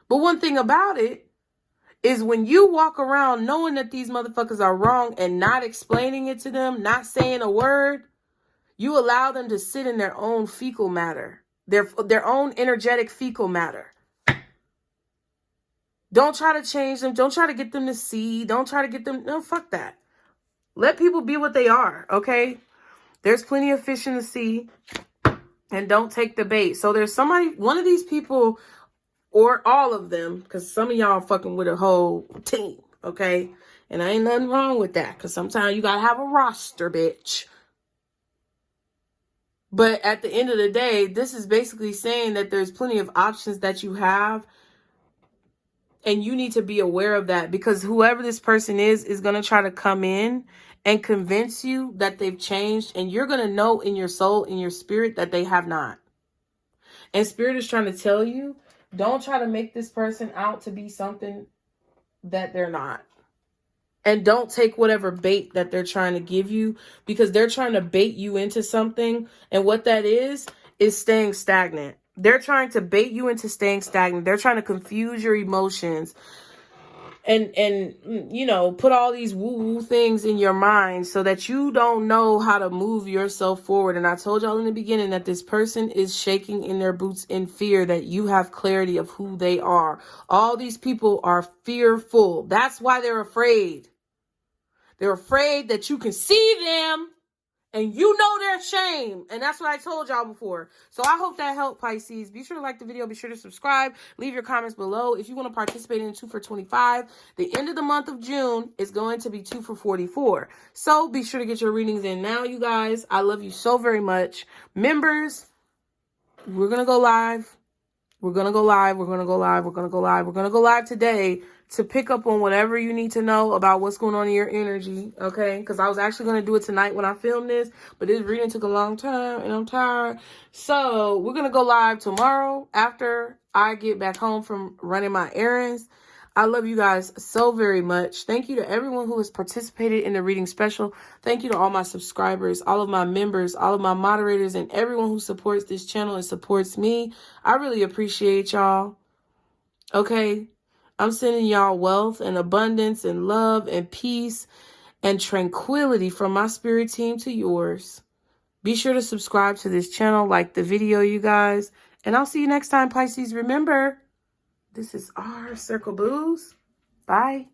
But one thing about it is when you walk around knowing that these motherfuckers are wrong and not explaining it to them, not saying a word, you allow them to sit in their own fecal matter, their own energetic fecal matter. Don't try to change them. Don't try to get them to see. Don't try to get them. No, fuck that. Let people be what they are, okay? There's plenty of fish in the sea. And don't take the bait. So there's somebody, one of these people, or all of them, because some of y'all fucking with a whole team, okay? And I ain't nothing wrong with that, because sometimes you gotta have a roster, bitch. But at the end of the day, this is basically saying that there's plenty of options that you have. And you need to be aware of that, because whoever this person is going to try to come in and convince you that they've changed. And you're going to know in your soul, in your spirit, that they have not. And spirit is trying to tell you, don't try to make this person out to be something that they're not. And don't take whatever bait that they're trying to give you, because they're trying to bait you into something. And what that is staying stagnant. They're trying to bait you into staying stagnant. They're trying to confuse your emotions and you know, put all these woo-woo things in your mind so that you don't know how to move yourself forward. And I told y'all in the beginning that this person is shaking in their boots in fear that you have clarity of who they are. All these people are fearful. That's why they're afraid. They're afraid that you can see them and you know their shame. And that's what I told y'all before. So I hope that helped, Pisces. Be sure to like the video. Be sure to subscribe. Leave your comments below. If you want to participate in 2 for 25, the end of the month of June is going to be 2 for 44. So be sure to get your readings in now, you guys. I love you so very much. Members, we're going to go live. We're going to go live. We're going to go live. We're going to go live. We're going to go live today to pick up on whatever you need to know about what's going on in your energy, okay? Because I was actually going to do it tonight when I filmed this, but this reading took a long time, and I'm tired. So we're going to go live tomorrow after I get back home from running my errands. I love you guys so very much. Thank you to everyone who has participated in the reading special. Thank you to all my subscribers, all of my members, all of my moderators, and everyone who supports this channel and supports me. I really appreciate y'all, okay? I'm sending y'all wealth and abundance and love and peace and tranquility from my spirit team to yours. Be sure to subscribe to this channel, like the video, you guys. And I'll see you next time, Pisces. Remember, this is our Circle Blues. Bye.